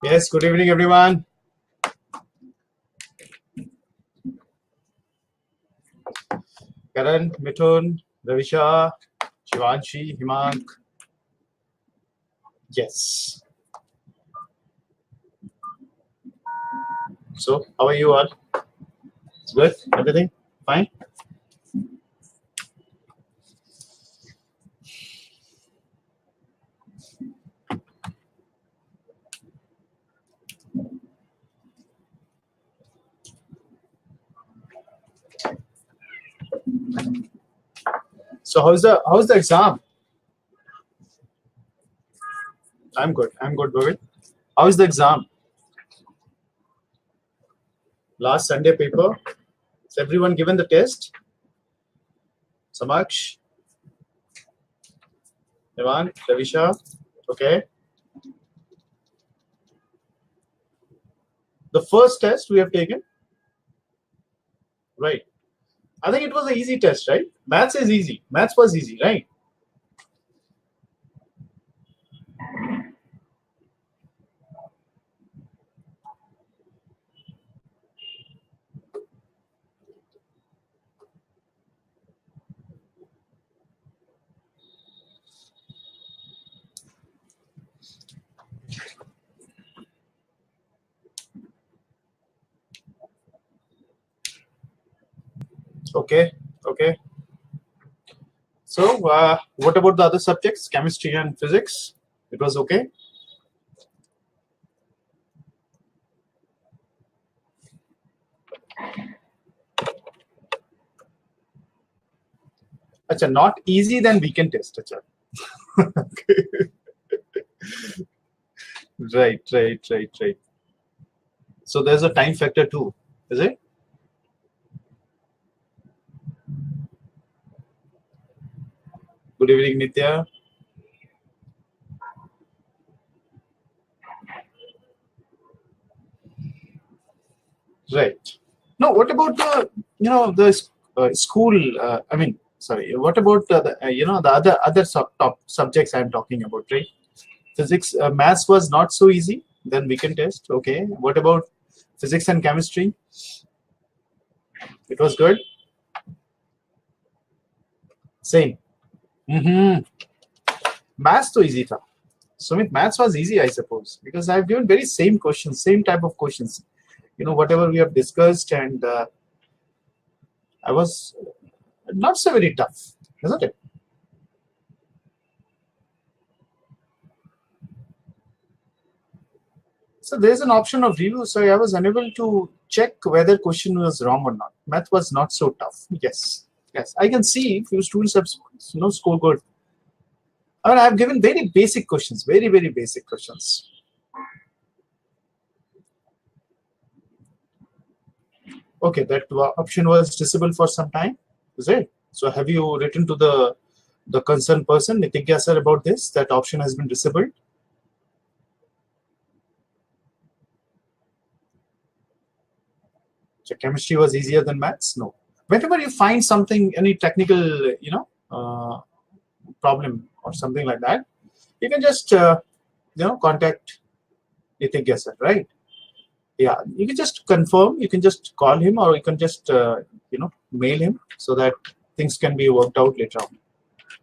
Yes, good evening, everyone. Karan, Mithun, Ravisha, Shivanshi, Himank. Yes. So, how are you all? It's good? Everything fine? So, how's the exam? I'm good, Bhavit. How's the exam? Last Sunday paper. Has everyone given the test? Samaksh, Ivan, Ravisha. Okay. The first test we have taken. Right. I think it was an easy test, right? Maths is easy. Maths was easy, right? Okay. Okay. So, what about the other subjects, chemistry and physics? It was okay. Acha, not easy, then we can test. Acha. Right. So there's a time factor too, is it? Good evening, Nitya. Right. No, what about the school? I mean, sorry. What about the other top subjects I'm talking about, right? Physics, maths was not so easy. Then we can test. Okay. What about physics and chemistry? It was good. Same. Maths too easy tha. Sumit, maths was easy, I suppose, because I've given very same questions, same type of questions. Whatever we have discussed, and I was not so very tough, isn't it? So there's an option of review, so I was unable to check whether question was wrong or not. Math was not so tough. Yes, I can see few students have scored good. I mean, I have given very basic questions, very basic questions. Okay, that option was disabled for some time, is it? So have you written to the concerned person, Nitigya sir, about this? That option has been disabled. So chemistry was easier than maths? No. Whenever you find something, any technical, problem or something like that, you can just, contact Nitigya sir, right? Yeah, you can just confirm, you can just call him, or you can just, mail him, so that things can be worked out later on.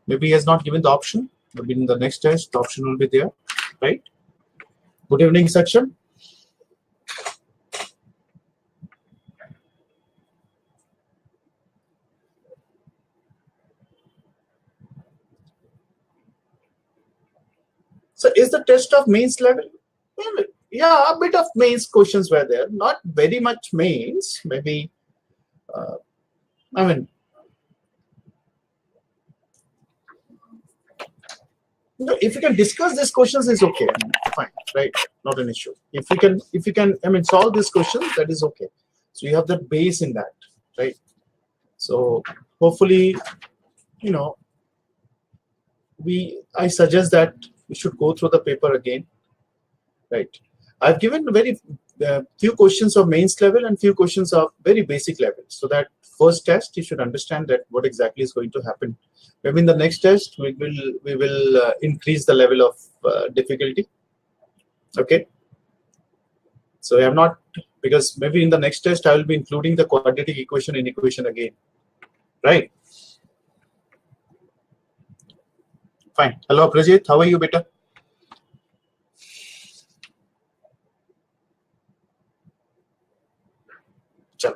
Maybe he has not given the option. Maybe in the next test, the option will be there, right? Good evening, section. So is the test of mains level? Yeah, a bit of mains questions were there. Not very much mains. Maybe, I mean, if you can discuss these questions, is okay. I mean, fine, right? Not an issue. If you can, I mean, solve these questions, that is okay. So you have the base in that, right? So hopefully, I suggest that we should go through the paper again, right? I've given very few questions of mains level and few questions of very basic level, so that first test, you should understand that what exactly is going to happen. Maybe in the next test, we will increase the level of difficulty. Okay. So I have not, because maybe in the next test I will be including the quadratic equation in equation again, right? Fine. Hello, Prajit. How are you, beta?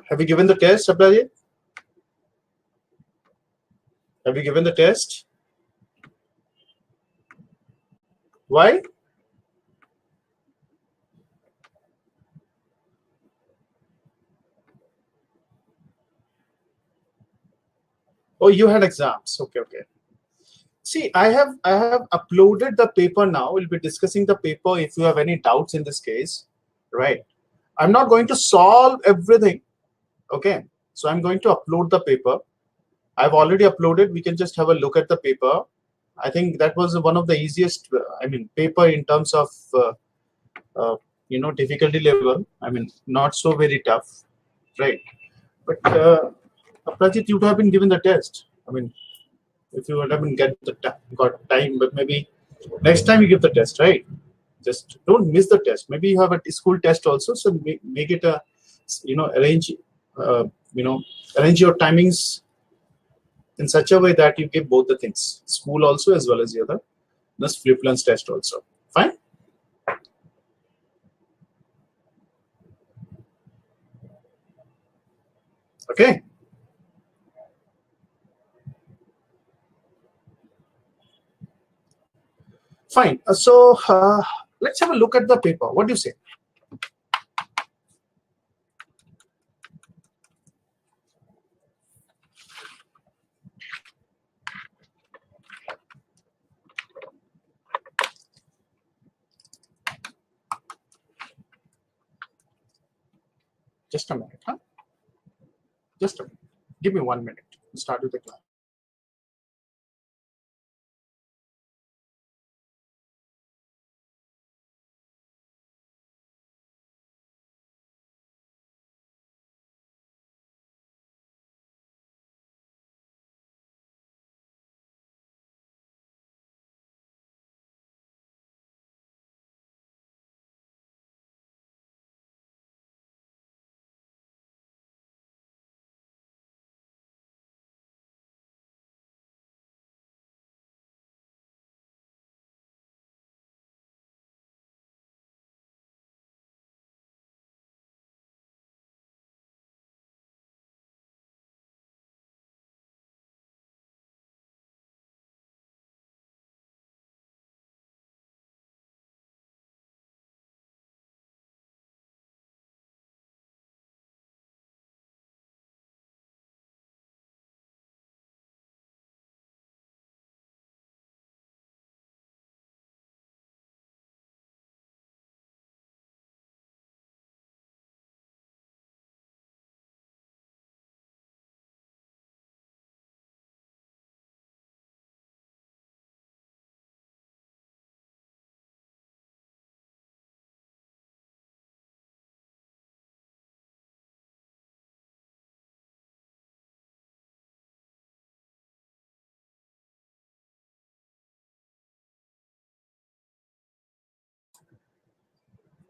Have you given the test, Prajit? Have you given the test? Why? Oh, you had exams. Okay, okay. See, I have uploaded the paper now. We'll be discussing the paper if you have any doubts in this case, right? I'm not going to solve everything. Okay. So I'm going to upload the paper. I've already uploaded. We can just have a look at the paper. I think that was one of the easiest, paper in terms of, difficulty level. I mean, not so very tough, right? But Prajit, you would have been given the test. I mean, if you would have been got time, but maybe next time you give the test, right? Just don't miss the test. Maybe you have a school test also, so make it a, arrange, arrange your timings in such a way that you give both the things, school also as well as the other, this flip lunch test also. Fine. Okay. Fine. So let's have a look at the paper. What do you say? Just a minute, huh? Just a minute. Give me 1 minute. We'll start with the class.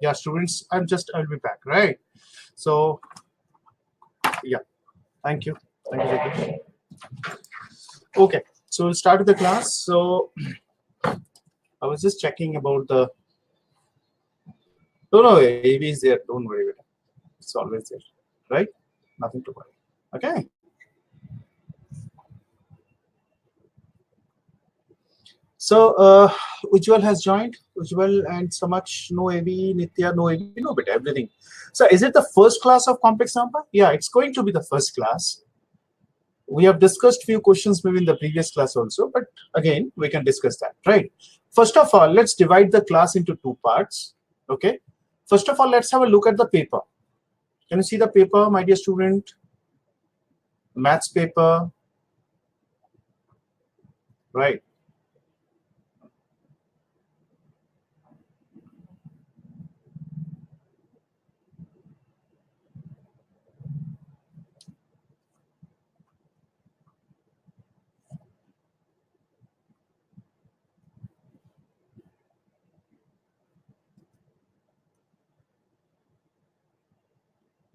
Yeah, students, I'll be back, right? So, yeah, thank you. Thank you, Jagdish. Okay, so we'll start with the class. So, I was just checking about the. No, AV is there. Don't worry about it. It's always there, right? Nothing to worry. Okay. So, Ujjwal has joined. Ujjwal and Samach, no AV, Nitya, no AV, no, but everything. So, is it the first class of complex number? Yeah, it's going to be the first class. We have discussed few questions maybe in the previous class also, but again, we can discuss that, right? First of all, let's divide the class into two parts, okay? First of all, let's have a look at the paper. Can you see the paper, my dear student? Maths paper, right?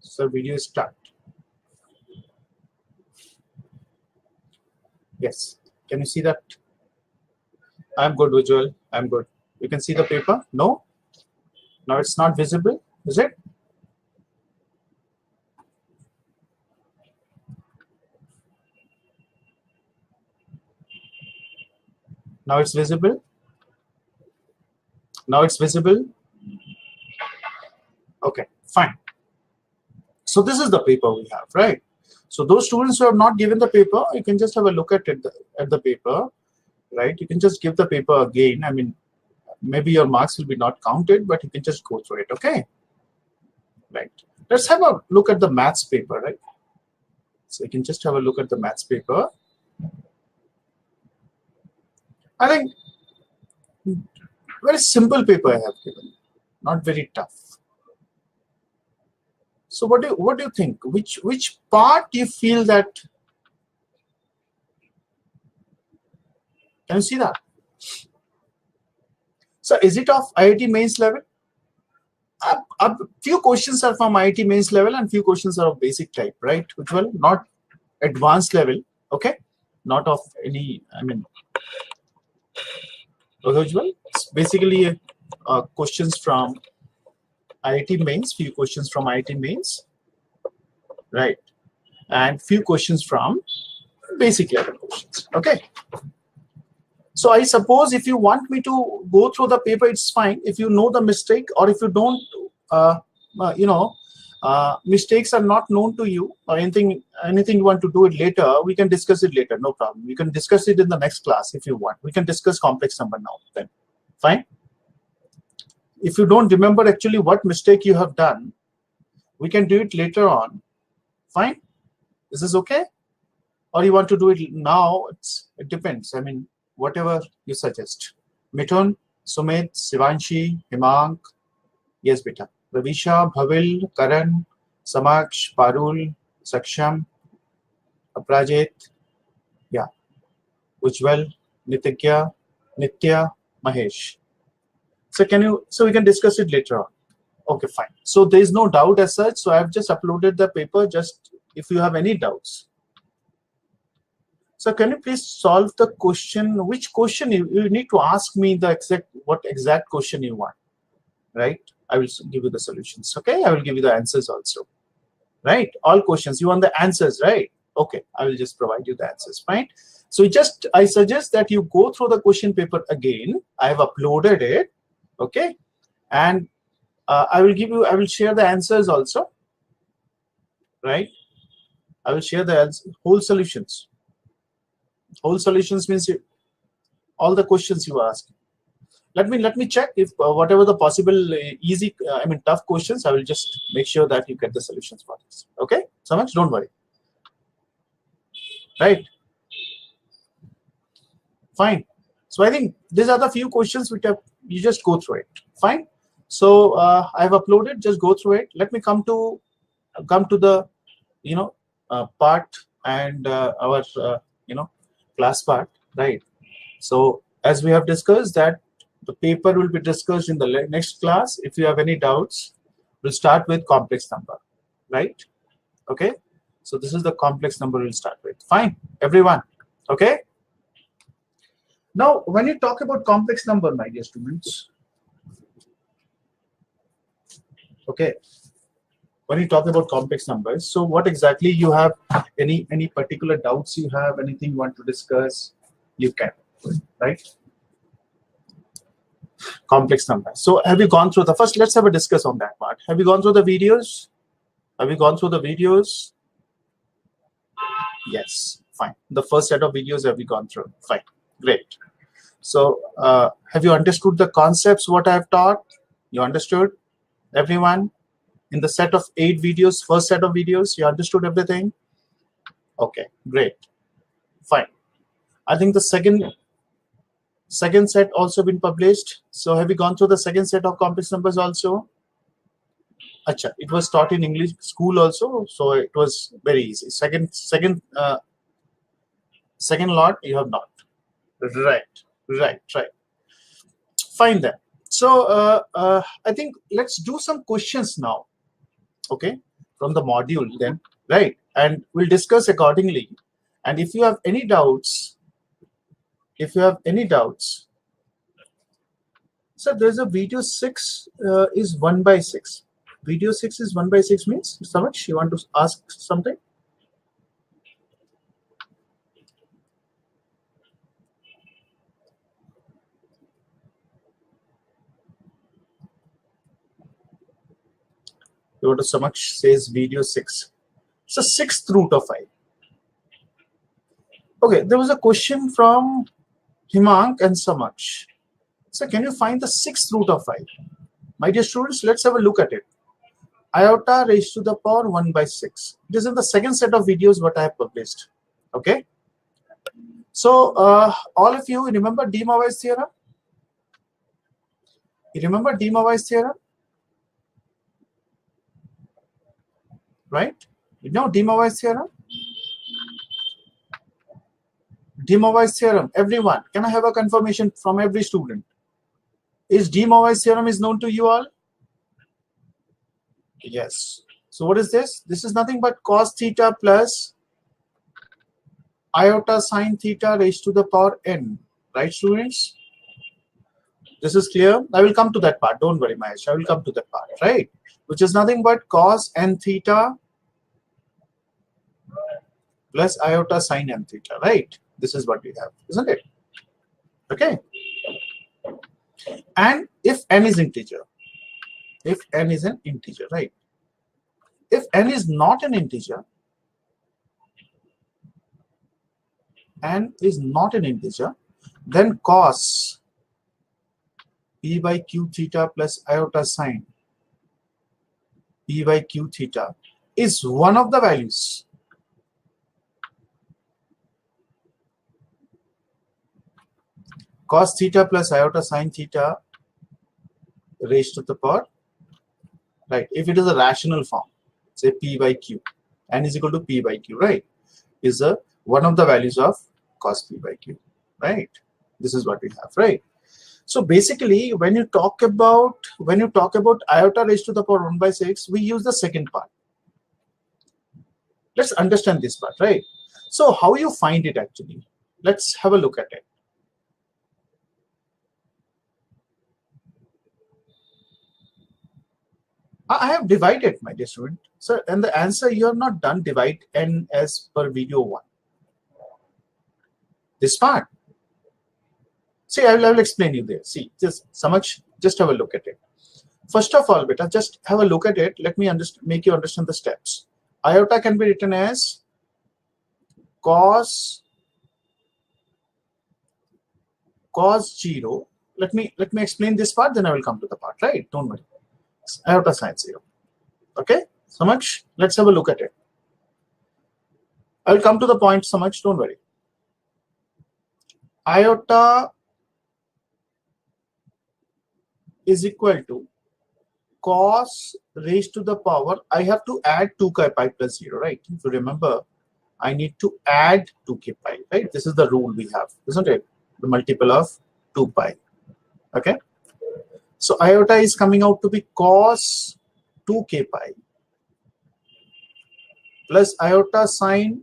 So video is start. Yes. Can you see that? I'm good, visual. I'm good. You can see the paper? No? Now it's not visible, is it? Now it's visible. Now it's visible. Okay, fine. So this is the paper we have, right? So those students who have not given the paper, you can just have a look at it at the paper, right? You can just give the paper again. I mean, maybe your marks will be not counted, but you can just go through it, okay? Right. Let's have a look at the maths paper, right? So you can just have a look at the maths paper. I think very simple paper I have given, not very tough. So what do you think? Which part do you feel that? Can you see that? So is it of IIT mains level? A few questions are from IIT mains level and few questions are of basic type, right? Which one? Not advanced level, okay? Not of any, I mean, usual. It's basically questions from IIT mains, few questions from IIT mains, right? And few questions from basic level questions, okay? So I suppose if you want me to go through the paper, it's fine. If you know the mistake, or if you don't, mistakes are not known to you, or anything you want to do it later, we can discuss it later, no problem. We can discuss it in the next class if you want. We can discuss complex number now, then, fine. If you don't remember actually what mistake you have done, we can do it later on, fine. Is this okay? Or you want to do it now? It depends. I mean, whatever you suggest. Mithun, Sumit, Sivanshi, Himank, yes, beta. Ravisha, Bhavil, Karan, Samaksh, Parul, Saksham, Aprajit, yeah, Ujjwal, Nitikya, Nitya, Mahesh. So we can discuss it later on. Okay, fine. So there is no doubt as such. So I have just uploaded the paper. Just if you have any doubts. So can you please solve the question? Which question you need to ask me the what exact question you want, right? I will give you the solutions. Okay, I will give you the answers also, right? All questions you want the answers, right? Okay, I will just provide you the answers. Fine. So I suggest that you go through the question paper again. I have uploaded it. Okay, and I will share the answers also, right? I will share the whole solutions. Whole solutions means all the questions you ask. Let me check if whatever the possible easy, tough questions, I will just make sure that you get the solutions for this. Okay, so much, don't worry. Right? Fine. So I think these are the few questions which you just go through it. Fine. So I have uploaded. Just go through it. Let me come to the part and our class part, right? So as we have discussed that the paper will be discussed in the next class. If you have any doubts, we'll start with complex number, right? Okay. So this is the complex number we'll start with. Fine, everyone. Okay. Now, when you talk about complex number, my dear students, okay, when you talk about complex numbers, so what exactly you have, any particular doubts you have, anything you want to discuss, you can, right? Complex numbers. So have you gone through the first? Let's have a discuss on that part. Have you gone through the videos? Have you gone through the videos? Yes, fine. The first set of videos have you gone through? Fine, great. So have you understood the concepts what I have taught? You understood, everyone? In the set of 8 videos, first set of videos, you understood everything? Okay, great, fine. I think the second set also been published. So have you gone through the second set of complex numbers also? Acha, it was taught in English school also, so it was very easy. Second lot you have not. Right. Fine then. So I think let's do some questions now. Okay, from the module then, right? And we'll discuss accordingly. And if you have any doubts, so there's a video 6 is 1 by 6. Video 6 is 1 by 6 means, Samach, you want to ask something? Go to Samach says video 6. It's a 6th root of 5. Okay, there was a question from Himank and Samach. So can you find the 6th root of 5? My dear students, let's have a look at it. Iota raised to the power 1 by 6. It is in the second set of videos what I have published. Okay. So all of you remember de Moivre's theorem? You remember de Moivre's theorem? Right? You know de Moivre's theorem? De Moivre's theorem, everyone. Can I have a confirmation from every student? Is de Moivre's theorem is known to you all? Yes. So what is this? This is nothing but cos theta plus iota sine theta raised to the power n. Right, students? This is clear. I will come to that part. Don't worry, Mahesh. I will come to that part, right? Which is nothing but cos n theta plus iota sine n theta, right? This is what we have, isn't it? Okay. And if n is integer, right? If n is not an integer, then cos p by q theta plus iota sine p by q theta is one of the values. Cos theta plus iota sine theta raised to the power, right? If it is a rational form, say p by q, n is equal to p by q, right? Is a one of the values of cos p by q, right? This is what we have, right? So basically, when you talk about iota raised to the power 1 by 6, we use the second part. Let's understand this part, right? So how you find it actually? Let's have a look at it. I have divided, my dear student. So, and the answer, you have not done divide n as per video 1. This part. See, I will explain you there. See, just have a look at it. First of all, beta, just have a look at it. Let me make you understand the steps. Iota can be written as cos 0. Let me explain this part, then I will come to the part, right? Don't worry. Iota sine 0. Okay, so much. Let's have a look at it. I will come to the point so much. Don't worry. Iota is equal to cos raised to the power. I have to add 2k pi plus 0, right? If you remember, I need to add 2k pi, right? This is the rule we have, isn't it? The multiple of 2 pi. Okay. So iota is coming out to be cos 2k pi plus iota sine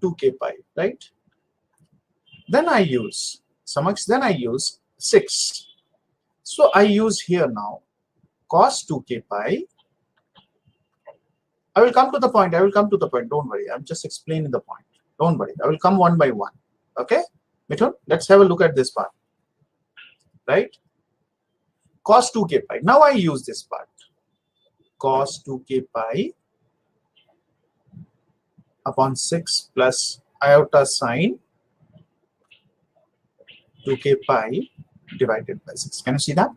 2k pi, right? Then I use 6. So I use here now cos 2k pi. I will come to the point. Don't worry. I'm just explaining the point. Don't worry. I will come one by one. Okay, Mithun, let's have a look at this part. Right? Cos 2k pi. Now I use this part. Cos 2k pi upon 6 plus iota sine 2k pi divided by 6. Can you see that?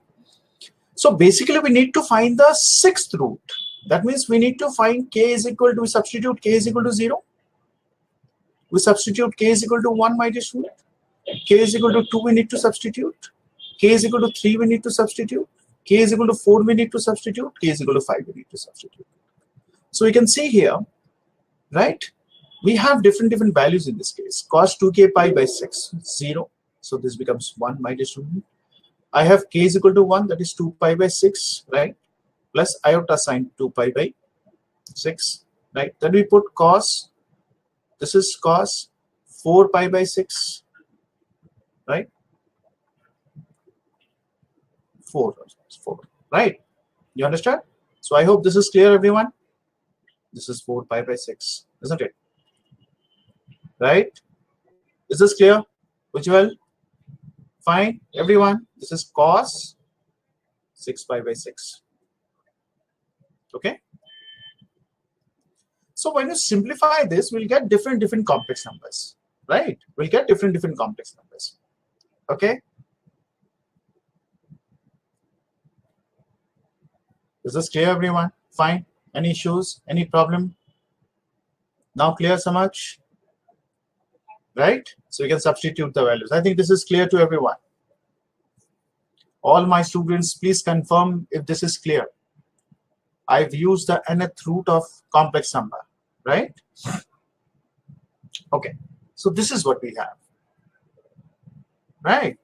So basically we need to find the 6th root. That means we need to find k is equal to, we substitute k is equal to 0. We substitute k is equal to 1, my dear student. K is equal to 2, we need to substitute. K is equal to 3, we need to substitute. K is equal to 4, we need to substitute. K is equal to 5, we need to substitute. So we can see here, right? We have different values in this case. Cos 2k pi by 6, 0. So this becomes 1, my dear student. I have k is equal to 1, that is 2 pi by 6, right? plus iota sine 2 pi by 6, right? Then we put cos, this is cos 4 pi by 6, right? 4, right? You understand? So I hope this is clear, everyone. This is 4 pi by 6, isn't it? Right? Is this clear? Ujjwal? Fine, everyone. This is cos 6 pi by 6. Okay? So when you simplify this, we'll get different complex numbers, right? We'll get different complex numbers. Okay? Is this clear, everyone? Fine. Any issues? Any problem? Now clear, Samaj? Right? So you can substitute the values. I think this is clear to everyone. All my students, please confirm if this is clear. I've used the nth root of complex number, right? Okay. So this is what we have, right?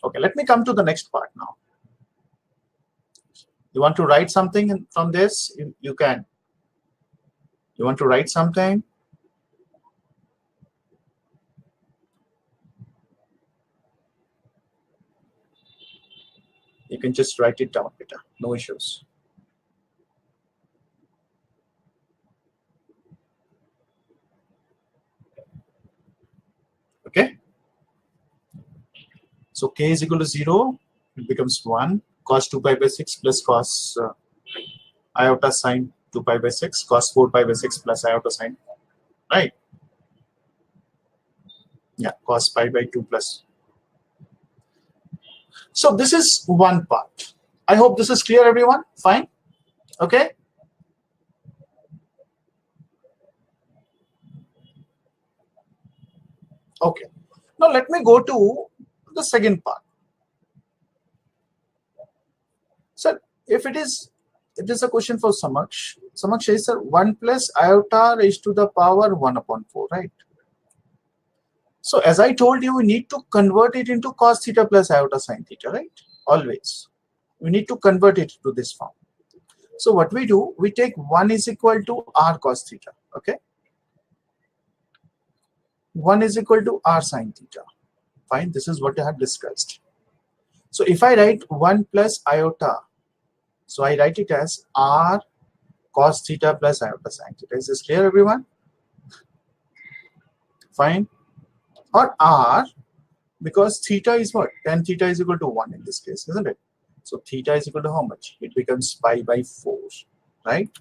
Okay, let me come to the next part now. You want to write something from this? You can. You want to write something? You can just write it down, Peter. No issues. Okay. So k is equal to 0. It becomes 1. Cos 2 pi by 6 plus cos iota sine 2 pi by 6. Cos 4 pi by 6 plus iota sine. Right? Yeah. Cos pi by 2 plus. So this is one part. I hope this is clear, everyone. Fine. Okay. Okay. Now let me go to the second part. So if it is a question for Samaksh. Samaksh says, sir, 1 plus iota raised to the power 1 upon 4, right? So as I told you, we need to convert it into cos theta plus iota sine theta, right? Always. We need to convert it to this form. So what we do, we take 1 is equal to r cos theta, okay? 1 is equal to r sine theta. Fine, this is what I have discussed. So if I write 1 plus iota, so I write it as r cos theta plus iota sine theta. Is this clear, everyone? Fine. Or r, because theta is what? Tan theta is equal to 1 in this case, isn't it? So theta is equal to how much? It becomes pi by 4, right?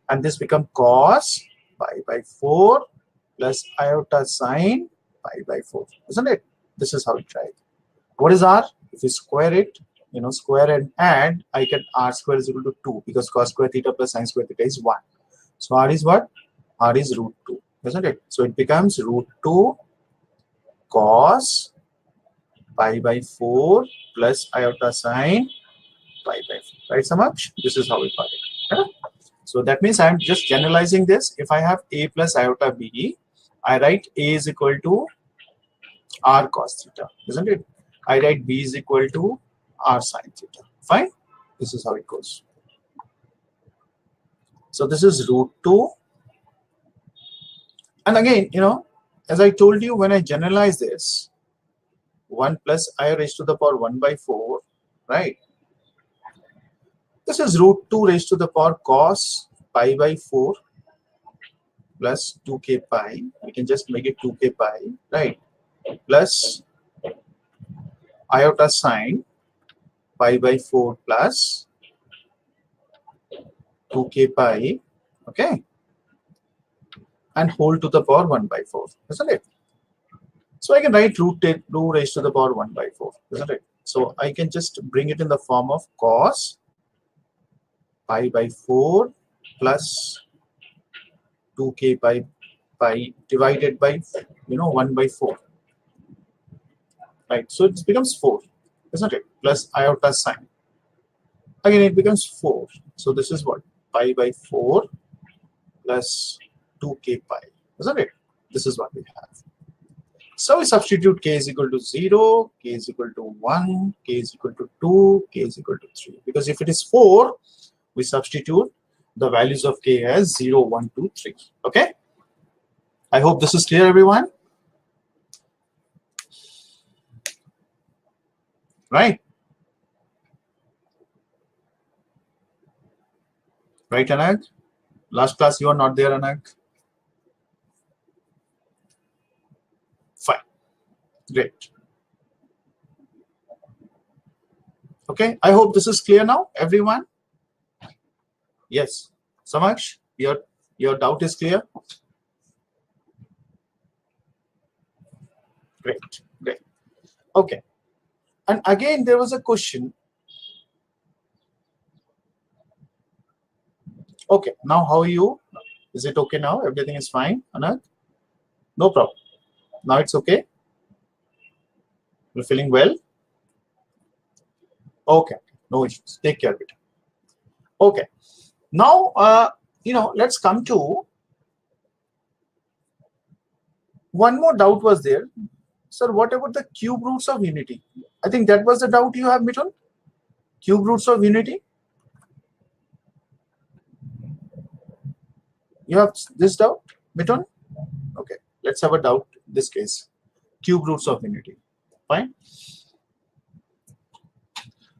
And this becomes cos pi by 4 plus iota sine pi by 4, isn't it? This is how it writes. What is r? If you square it, square and add, I get r square is equal to 2 because cos square theta plus sine square theta is 1. So r is what? R is root 2, isn't it? So it becomes root 2 cos pi by 4 plus iota sine pi by 4. Right, Samaj? This is how we got it. Okay? So that means I'm just generalizing this. If I have a plus iota b, I write a is equal to r cos theta, isn't it? I write b is equal to r sine theta. Fine? This is how it goes. So this is root 2. And again, as I told you, when I generalize this, 1 plus I raised to the power 1 by 4, right? This is root 2 raised to the power cos pi by 4 plus 2k pi. We can just make it 2k pi, right? Plus iota sine pi by 4 plus 2k pi, okay? And whole to the power 1 by 4, isn't it? So I can write root 2 raised to the power 1 by 4, isn't it? So I can just bring it in the form of cos pi by 4 plus 2k pi divided by 1 by 4, right? So it becomes 4, isn't it? Plus iota sine. Again, it becomes 4. So this is what? Pi by 4 plus 2k pi, isn't it? This is what we have. So we substitute k is equal to 0, k is equal to 1, k is equal to 2, k is equal to 3. Because if it is 4, we substitute the values of k as 0, 1, 2, 3. Okay? I hope this is clear, everyone. Right? Right, Anag? Last class you are not there, Anag. Fine. Great. Okay, I hope this is clear now, everyone. Yes. Samaksh, your doubt is clear? Great, great. Okay. And again, there was a question. Okay, now how are you? Is it okay now? Everything is fine, Anand? No problem. Now it's okay? You're feeling well? Okay, no issues. Take care of it. Okay. Now, let's come to one more doubt was there. Sir, what about the cube roots of unity? I think that was the doubt you have, Mithun? Cube roots of unity? You have this doubt, Mithun? Okay, let's have a doubt in this case. Cube roots of unity. Fine.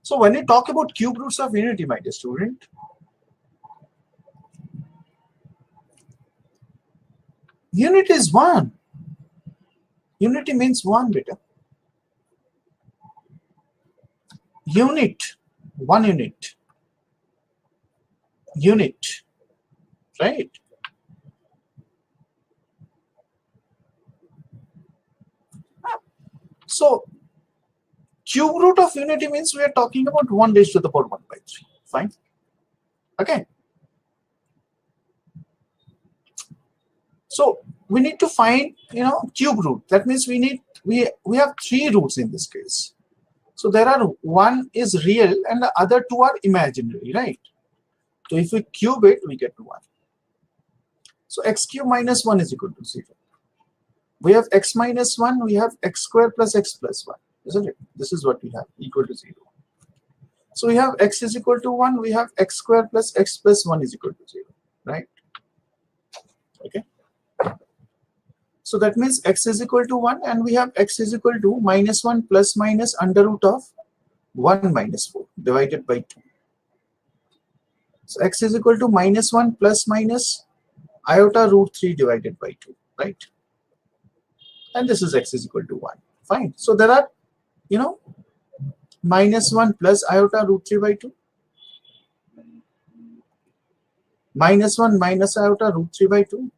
So when you talk about cube roots of unity, my dear student, unit is one. Unity means one, beta. Unit, one unit. Unit, right? So cube root of unity means we are talking about 1 raised to the power 1 by 3. Fine. Okay. So we need to find, cube root. That means we have 3 roots in this case. So there are one is real and the other 2 are imaginary, right? So if we cube it, we get 1. So x cube minus 1 is equal to 0. We have x minus 1, we have x square plus x plus 1, isn't it? This is what we have, equal to 0. So we have x is equal to 1, we have x square plus x plus 1 is equal to 0, right? Okay. So that means x is equal to 1 and we have x is equal to minus 1 plus minus under root of 1 minus 4 divided by 2. So x is equal to minus 1 plus minus iota root 3 divided by 2, right? And this is x is equal to 1. Fine. So there are, minus 1 plus iota root 3 by 2. Minus 1 minus iota root 3 by 2.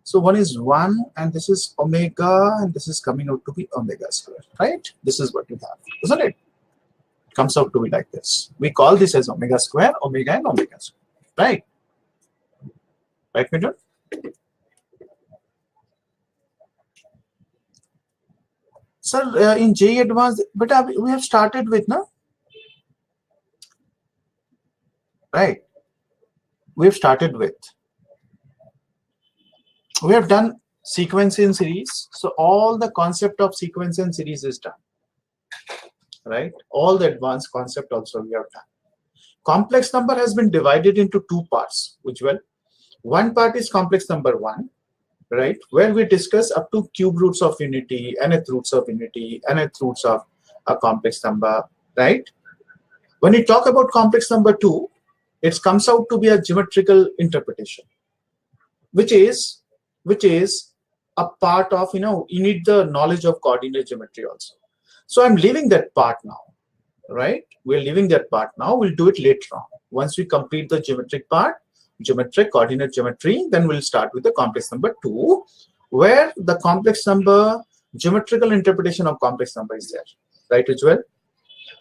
So one is 1 and this is omega and this is coming out to be omega square, right? This is what we have, isn't it? It comes out to be like this. We call this as omega square, omega and omega square, right? Right, Midun? Sir, in JEE Advanced, but we have started with, no? Right. We have started with. We have done sequence in series. So all the concept of sequence and series is done. Right. All the advanced concept also we have done. Complex number has been divided into 2 parts, which well, one part is complex number 1, right, where we discuss up to cube roots of unity, nth roots of unity, nth roots of a complex number, right? When we talk about complex number 2, it comes out to be a geometrical interpretation, which is a part of, you need the knowledge of coordinate geometry also. So I'm leaving that part now, right? We're leaving that part now. We'll do it later on. Once we complete the geometric part, geometric coordinate geometry, then we'll start with the complex number 2, where the complex number, geometrical interpretation of complex number is there, right, Ujjwal?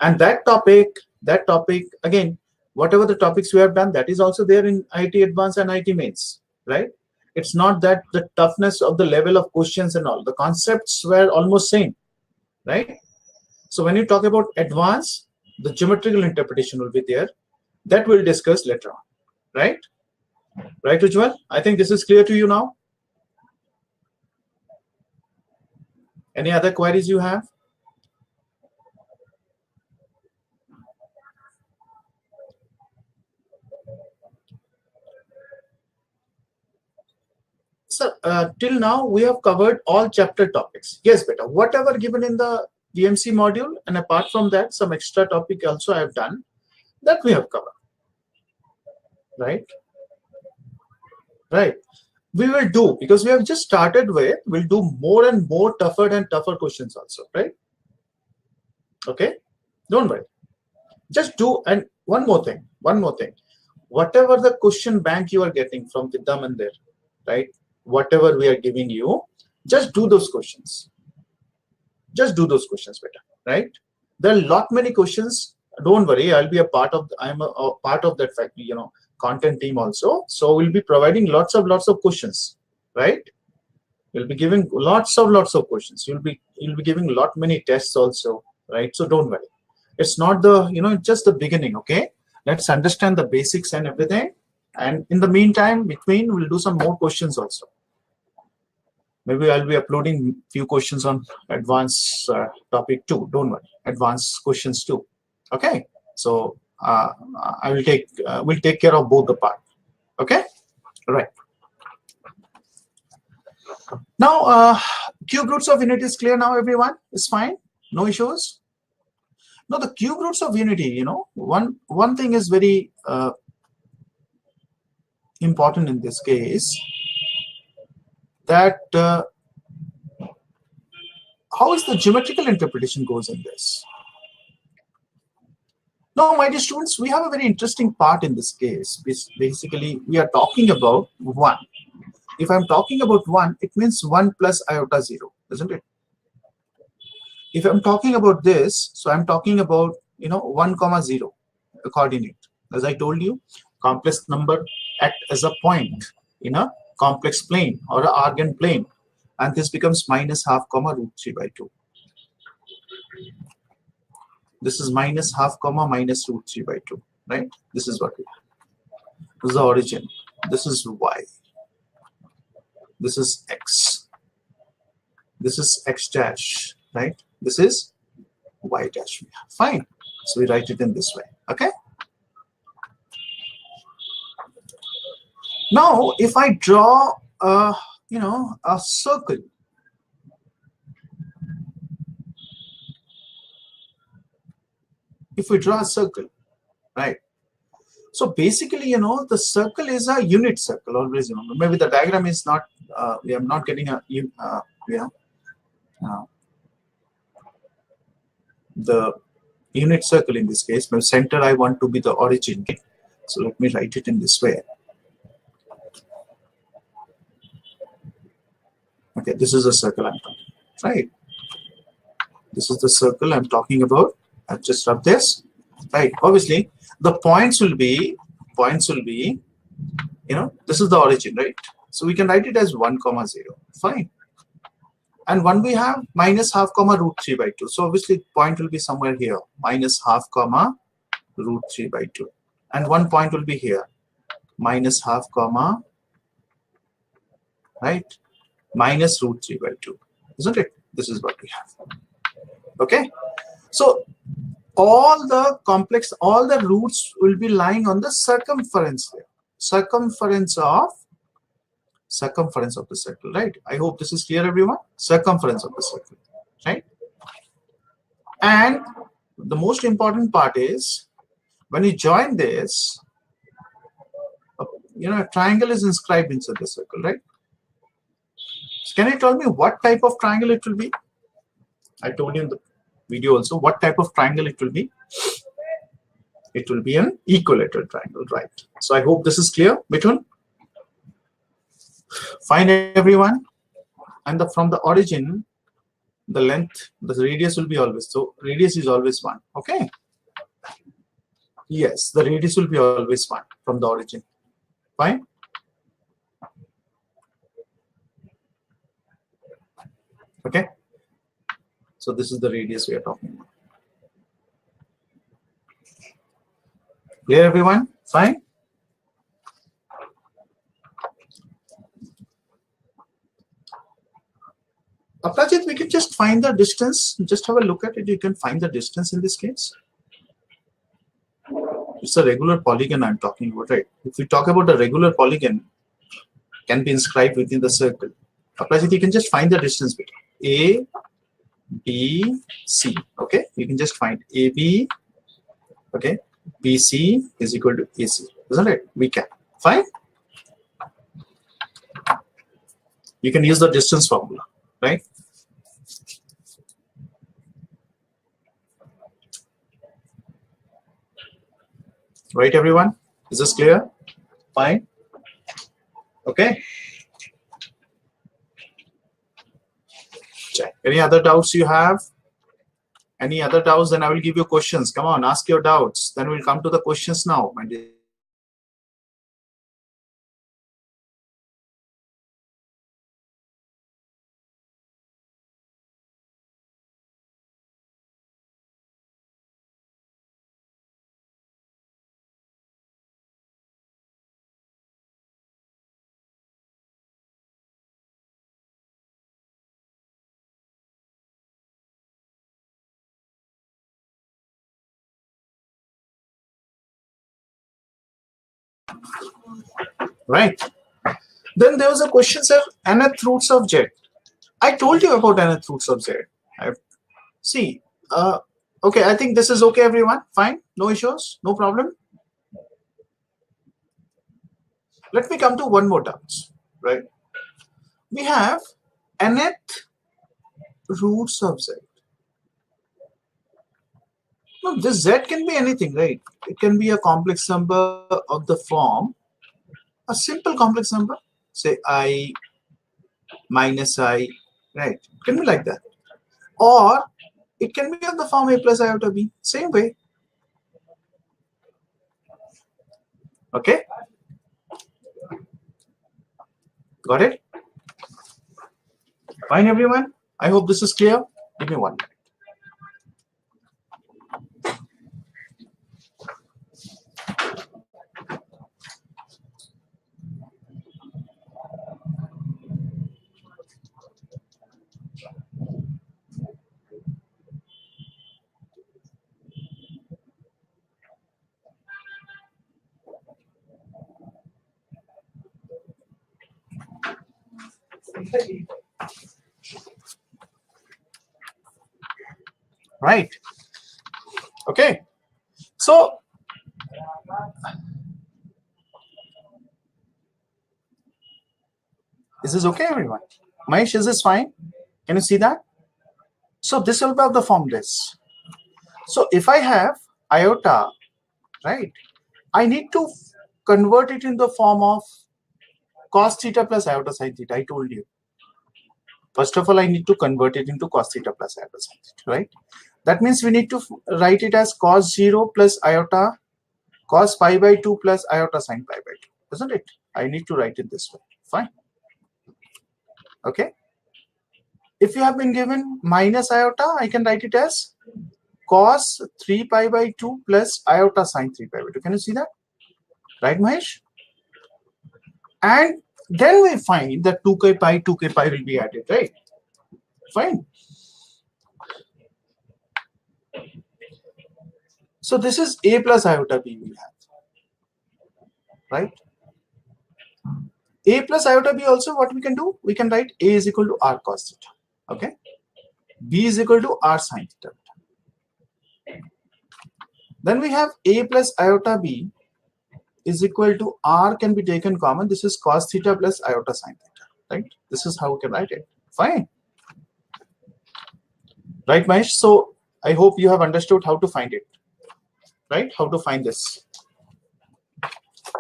And that topic, again, whatever the topics we have done, that is also there in IT Advanced and IT Mains, right? It's not that the toughness of the level of questions and all, the concepts were almost same, right? So when you talk about advanced, the geometrical interpretation will be there. That we'll discuss later on, right? Right, Ujjwal? I think this is clear to you now. Any other queries you have? So till now we have covered all chapter topics. Yes, beta. Whatever given in the DMC module, and apart from that, some extra topic also I have done that we have covered. Right? Right. We will do, because we have just started with, we'll do more and more tougher and tougher questions also, right? Okay, don't worry. Just do, and one more thing. Whatever the question bank you are getting from Vidyamandir, right? Whatever we are giving you, just do those questions. Just do those questions better, right? There are a lot many questions. Don't worry, I'll be a part of. I'm a part of that factory, content team also. So we'll be providing lots of questions, right? We'll be giving lots of questions. You'll be giving many tests also, right? So don't worry. It's not the it's just the beginning. Okay, let's understand the basics and everything. And in the meantime, between we'll do some more questions also. Maybe I'll be uploading few questions on advanced topic 2. Don't worry, advanced questions too. Okay, so I will take we'll take care of both the part. Okay, right. Now cube roots of unity is clear now, everyone. It's fine, no issues. Now the cube roots of unity, one thing is very important in this case, that how is the geometrical interpretation goes in this. Now, my dear students, we have a very interesting part in this case. Basically, we are talking about 1. If I'm talking about 1, it means 1 plus iota 0, isn't it? If I'm talking about this, so I'm talking about 1, 0 coordinate. As I told you, complex number act as a point in a complex plane or an argand plane, and this becomes minus half comma root 3 by 2. This is minus half comma minus root 3 by 2, right? This is what we have. This is the origin. This is y. This is x. This is x dash, right? This is y dash. Fine. So we write it in this way. Okay. Now, if I draw a circle, if we draw a circle, right? So basically, the circle is a unit circle. Always remember. Maybe the diagram is not. We are not getting a the unit circle in this case. My center I want to be the origin. So let me write it in this way. Okay, this is a circle I'm talking about, right? This is the circle I'm talking about. I'll just rub this, right? Obviously, the points will be, this is the origin, right? So we can write it as 1, 0. Fine. And one we have minus half comma root 3 by 2. So obviously, point will be somewhere here, minus half comma root 3 by 2. And one point will be here, minus half comma, right? Minus root 3 by 2, isn't it? This is what we have. Okay, so all the roots will be lying on the circumference there. Circumference of the circle, right? I hope this is clear, everyone. Circumference of the circle, right? And the most important part is when you join this, a triangle is inscribed inside the circle, right? Can you tell me what type of triangle it will be? I told you in the video also what type of triangle it will be. It will be an equilateral triangle, right? So I hope this is clear, Mithun. Fine, everyone. And from the origin, the length, the radius will be always, so radius is always 1. Okay. Yes, the radius will be always 1 from the origin. Fine. Okay, so this is the radius we are talking about. Clear, everyone? Fine. Apajit, we can just find the distance. Just have a look at it. You can find the distance in this case. It's a regular polygon I'm talking about, right? If we talk about a regular polygon, can be inscribed within the circle. Applies it, you can just find the distance between A, B, C. Okay, you can just find AB. Okay, BC is equal to AC, isn't it? We can. Fine. You can use the distance formula, right? Right, everyone? Is this clear? Fine. Okay. Check. Any other doubts you have? Any other doubts? Then I will give you questions. Come on, ask your doubts. Then we'll come to the questions now. Right. Then there was a question, sir, nth roots of Z. I told you about nth roots of Z. See, okay, I think this is okay, everyone. Fine, no issues, no problem. Let me come to one more doubt, right? We have nth roots of Z. Now, this Z can be anything, right? It can be a complex number of the form, a simple complex number, say I minus I, right? It can be like that. Or it can be of the form A plus iota B, same way. Okay? Got it? Fine, everyone? I hope this is clear. Give me 1 minute. Right. Okay. So, is this okay, everyone? Mahesh, is this fine? Can you see that? So, this will be of the form this. So, if I have iota, right, I need to convert it in the form of cos theta plus iota sin theta. I told you. First of all, I need to convert it into cos theta plus iota sin theta, right? That means we need to write it as cos 0 plus iota cos pi by 2 plus iota sin pi by 2, isn't it? I need to write it this way. Fine. Okay. If you have been given minus iota, I can write it as cos 3 pi by 2 plus iota sin 3 pi by 2. Can you see that? Right, Mahesh? And then we find that 2k pi will be added, right? Fine. So this is a plus iota b we have, right? A plus iota b also, what we can do? We can write a is equal to r cos theta, okay? B is equal to r sin theta. Then we have a plus iota b is equal to r can be taken common. This is cos theta plus iota sin theta, right? This is how we can write it. Fine. Right, Mahesh? So I hope you have understood how to find it, right? How to find this.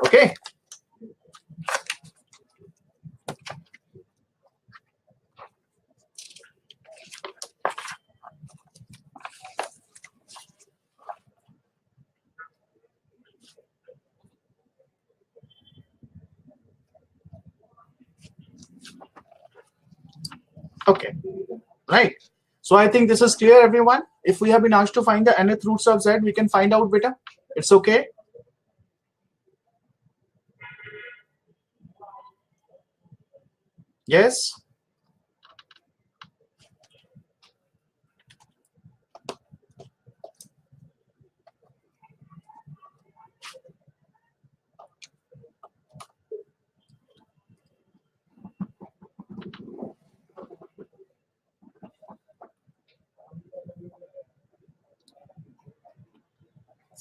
Okay. Okay. Right. So I think this is clear, everyone. If we have been asked to find the nth roots of z, we can find out better. It's okay. Yes.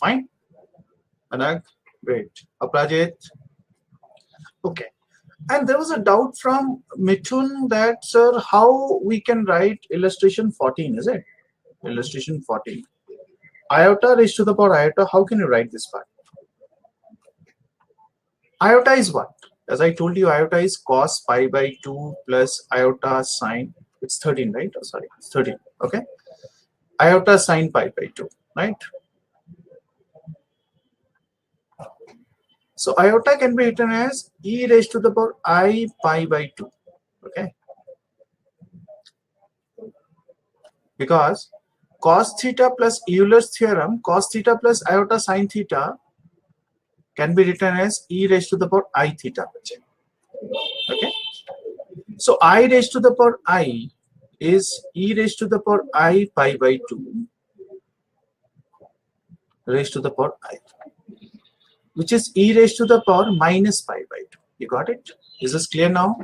Fine? Anag? Great. Aprajit? Okay. And there was a doubt from Mithun that, sir, how we can write illustration 14, is it? Illustration 14. Iota raised to the power iota, how can you write this part? Iota is what? As I told you, iota is cos pi by 2 plus iota sine. It's 13, right? Oh, sorry, it's 13. Okay. Iota sine pi by 2, right? So iota can be written as e raised to the power I pi by 2. Okay. Because cos theta plus Euler's theorem, cos theta plus iota sine theta can be written as e raised to the power I theta. Okay. So I raised to the power I is e raised to the power I pi by 2 raised to the power I, which is e raised to the power minus pi by 2. You got it? Is this clear now?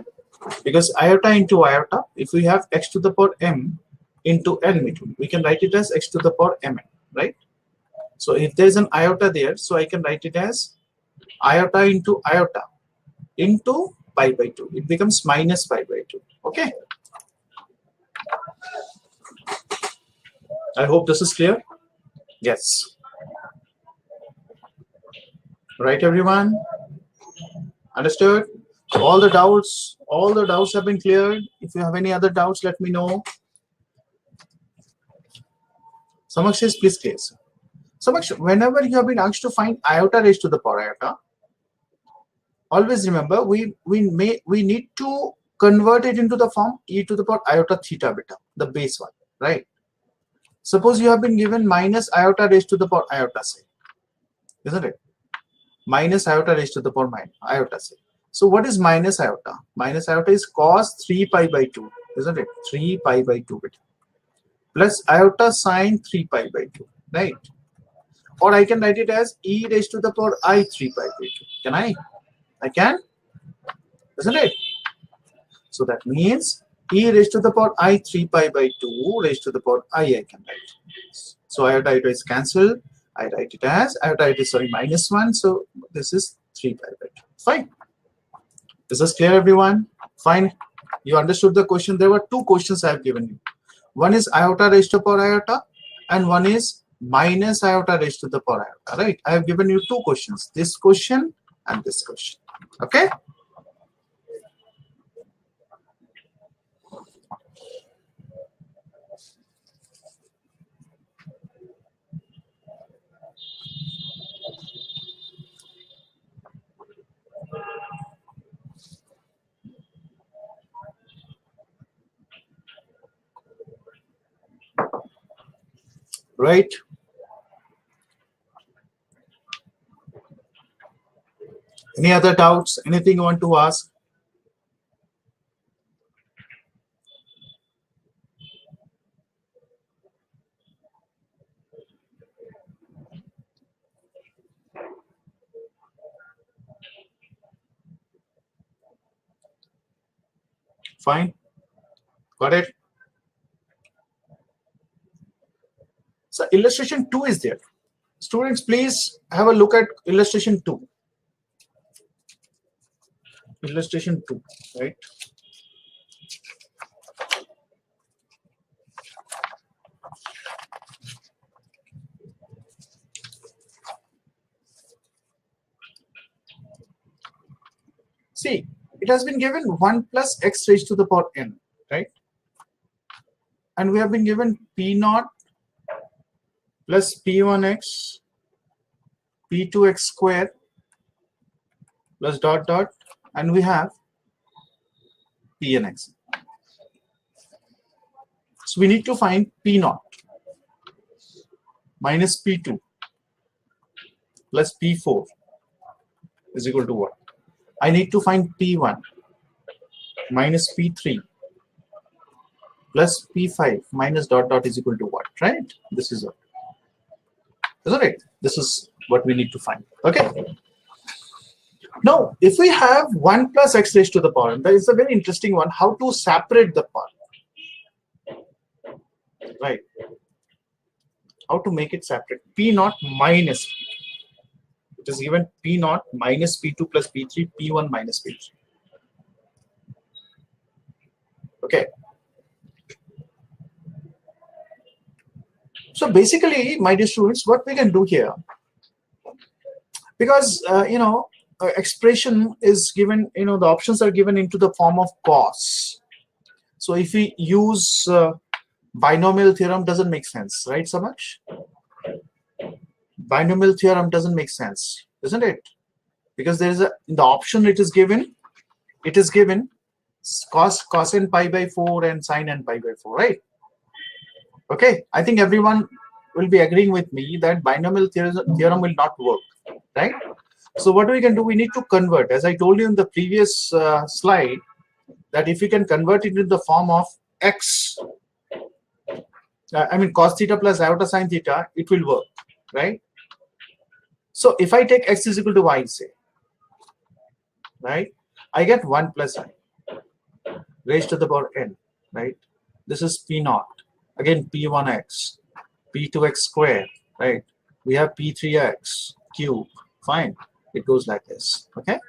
Because iota into iota, if we have x to the power m into n, we can write it as x to the power mn, right? So if there is an iota there, so I can write it as iota into pi by 2. It becomes minus pi by 2. Okay. I hope this is clear. Yes. Right, everyone? Understood? So all the doubts have been cleared. If you have any other doubts, let me know. Samaksh says, please clear. Samaksh, whenever you have been asked to find iota raised to the power iota, always remember we need to convert it into the form e to the power iota theta beta, the base one, right? Suppose you have been given minus iota raised to the power iota, say, isn't it? Minus iota raised to the power iota, say. So what is minus iota? Minus iota is cos 3 pi by 2, isn't it? 3 pi by 2 beta plus iota sine 3 pi by 2, right? Or I can write it as e raised to the power I 3 pi by 2. Can I? I can, isn't it? So that means e raised to the power I 3 pi by 2 raised to the power I can write. So iota is cancelled. I write it as iota is minus 1. So this is 3 pi by 2. Fine. Is this clear, everyone? Fine. You understood the question. There were two questions I have given you. One is iota raised to the power iota, and one is minus iota raised to the power iota. Right? I have given you two questions. This question and this question. Okay. Right. Any other doubts? Anything you want to ask? Fine. Got it? So illustration 2 is there. Students, please have a look at illustration 2. Illustration 2, right? See, it has been given 1 plus x raised to the power n, right? And we have been given p0 plus p1x, p2x square plus dot dot, and we have pnx. So we need to find p0 minus p2 plus p4 is equal to what? I need to find p1 minus p3 plus p5 minus dot dot is equal to what, right? This is what, isn't it? This is what we need to find. Okay. Now, if we have 1 plus x raised to the power, that is a very interesting one, how to separate the part, right? How to make it separate? P naught minus P2. It is given P naught minus P2 plus P3, P1 minus P3. Okay. So basically, my dear students, what we can do here, because expression is given, the options are given into the form of cos. So if we use binomial theorem, doesn't make sense, right, Samaj? Binomial theorem doesn't make sense, isn't it? Because there is in the option it is given cos n pi by 4 and sin n pi by 4, right? Okay, I think everyone will be agreeing with me that binomial theorem will not work, right? So what we can do, we need to convert, as I told you in the previous slide, that if we can convert it into the form of x, cos theta plus iota sin theta, it will work, right? So if I take x is equal to y, say, right, I get 1 plus I raised to the power n, right? This is P naught. Again, P1x, P2x squared, right? We have P3x cube. Fine. It goes like this. Okay.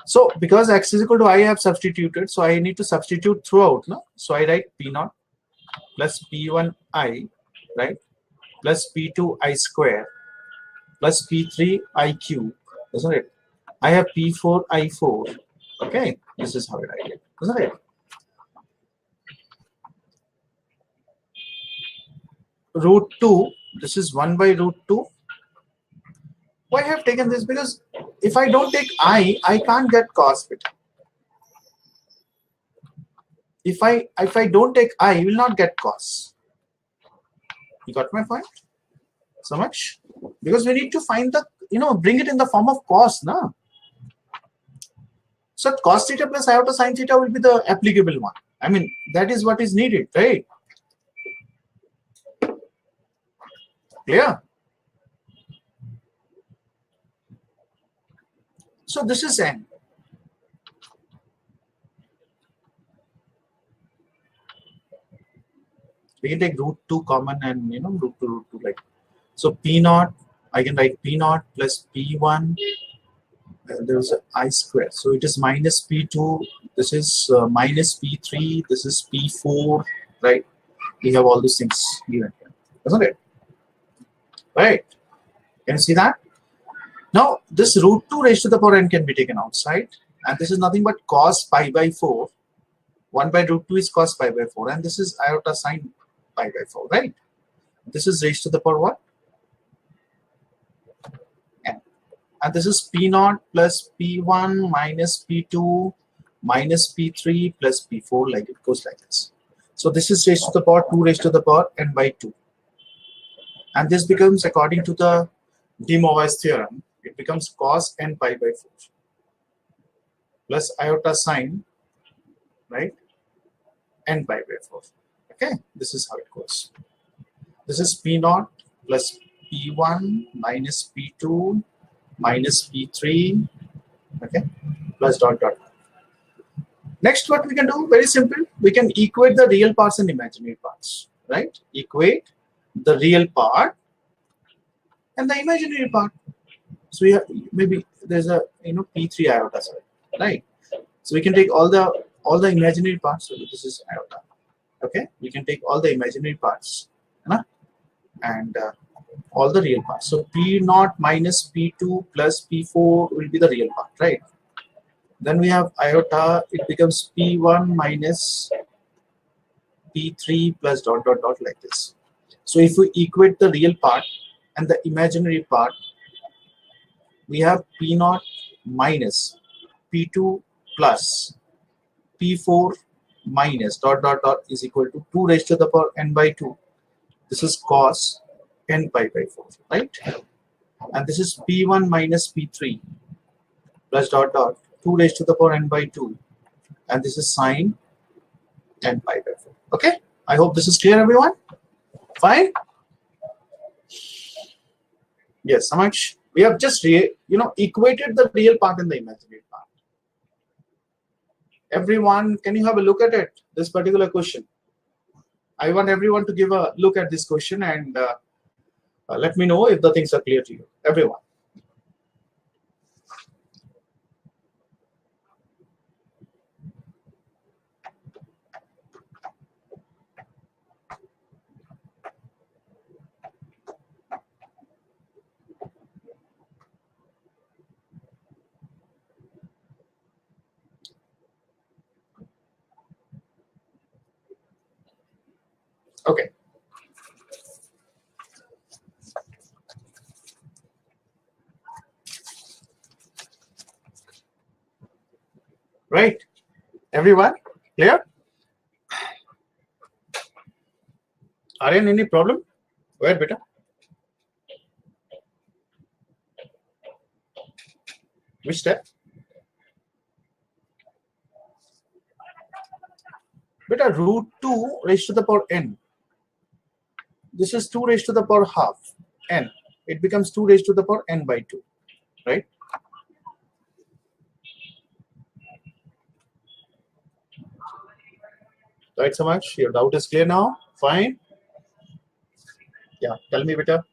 So because x is equal to I have substituted, so I need to substitute throughout. No? So I write P naught plus P1I, right? Plus P2I squared plus P3I cube, isn't it? I have P4I4. Okay. This is how I write it, isn't it? Root 2, this is 1 by root 2. Why I have taken this? Because if I don't take I can't get cos beta. If I don't take I will not get cos. You got my point? So much? Because we need to find the, bring it in the form of cos, na? So cos theta plus iota sin theta will be the applicable one. I mean, that is what is needed, right? Clear? So this is n. We can take root 2 common and root 2 like. So P naught, I can write P naught plus P1. There is a I square. So it is minus P2. This is minus P3. This is P4, right? We have all these things given here, isn't it? Right? Can you see that? Now, this root 2 raised to the power n can be taken outside. And this is nothing but cos pi by 4. 1 by root 2 is cos pi by 4. And this is iota sin pi by 4, right? This is raised to the power what? N. And this is P naught plus P1 minus P2 minus P3 plus P4, like it goes like this. So this is raised to the power 2 raised to the power n by 2. And this becomes, according to the de Moivre's theorem, it becomes cos n pi by 4 plus iota sin, right, n pi by 4. Okay, this is how it goes. This is P naught plus P1 minus P2 minus P3, okay, plus dot dot. Next, what we can do, very simple, we can equate the real parts and imaginary parts, right? Equate the real part and the imaginary part. So we have, maybe there's a P3 iota, sorry, right? So we can take all the imaginary parts. So this is iota. Okay, we can take all the imaginary parts, and all the real parts. So P naught minus P2 plus P4 will be the real part, right? Then we have iota. It becomes P1 minus P3 plus dot dot dot, like this. So if we equate the real part and the imaginary part, we have P naught minus P2 plus P4 minus dot dot dot is equal to 2 raised to the power n by 2. This is cos n pi by 4, right? And this is P1 minus P3 plus dot dot 2 raised to the power n by 2. And this is sin n pi by 4. Okay, I hope this is clear, everyone. Fine. Yes, how much? We have just equated the real part and the imaginary part. Everyone, can you have a look at it? This particular question. I want everyone to give a look at this question and let me know if the things are clear to you. Everyone. Okay. Right. Everyone, clear? Aryan, any problem? Where, beta? Which step? Beta, root 2 raised to the power n. This is 2 raised to the power half n. It becomes 2 raised to the power n by 2, right? Right, Samaj? Your doubt is clear now? Fine. Yeah, tell me, beta.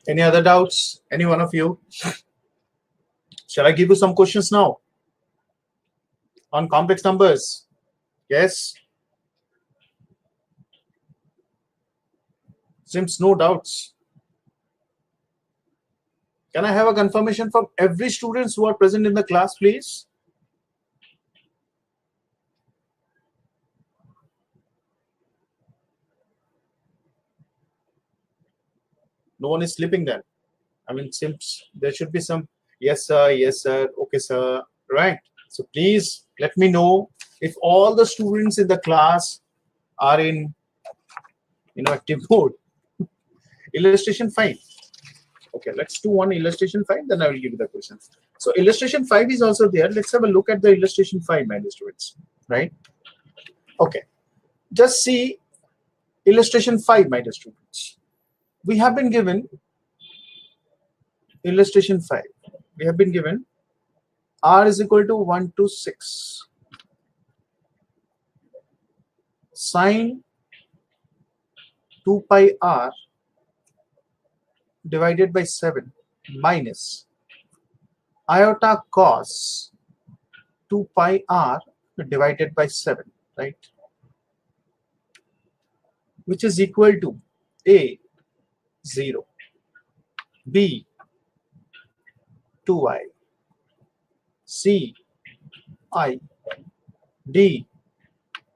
Any other doubts? Any one of you? Shall I give you some questions now on complex numbers? Yes? Seems no doubts. Can I have a confirmation from every student who are present in the class, please? No one is sleeping then. I mean, seems there should be some yes, sir, okay, sir, right? So please let me know if all the students in the class are in active mode. Illustration 5. Okay, let's do one illustration 5, then I will give you the question. So illustration 5 is also there. Let's have a look at the illustration 5, my dear students, right? Okay, just see illustration 5, my dear students. We have been given illustration 5. We have been given r is equal to 1 to 6 sine 2 pi r divided by 7 minus iota cos 2 pi r divided by 7, right? Which is equal to a 0, b 2i, c I, d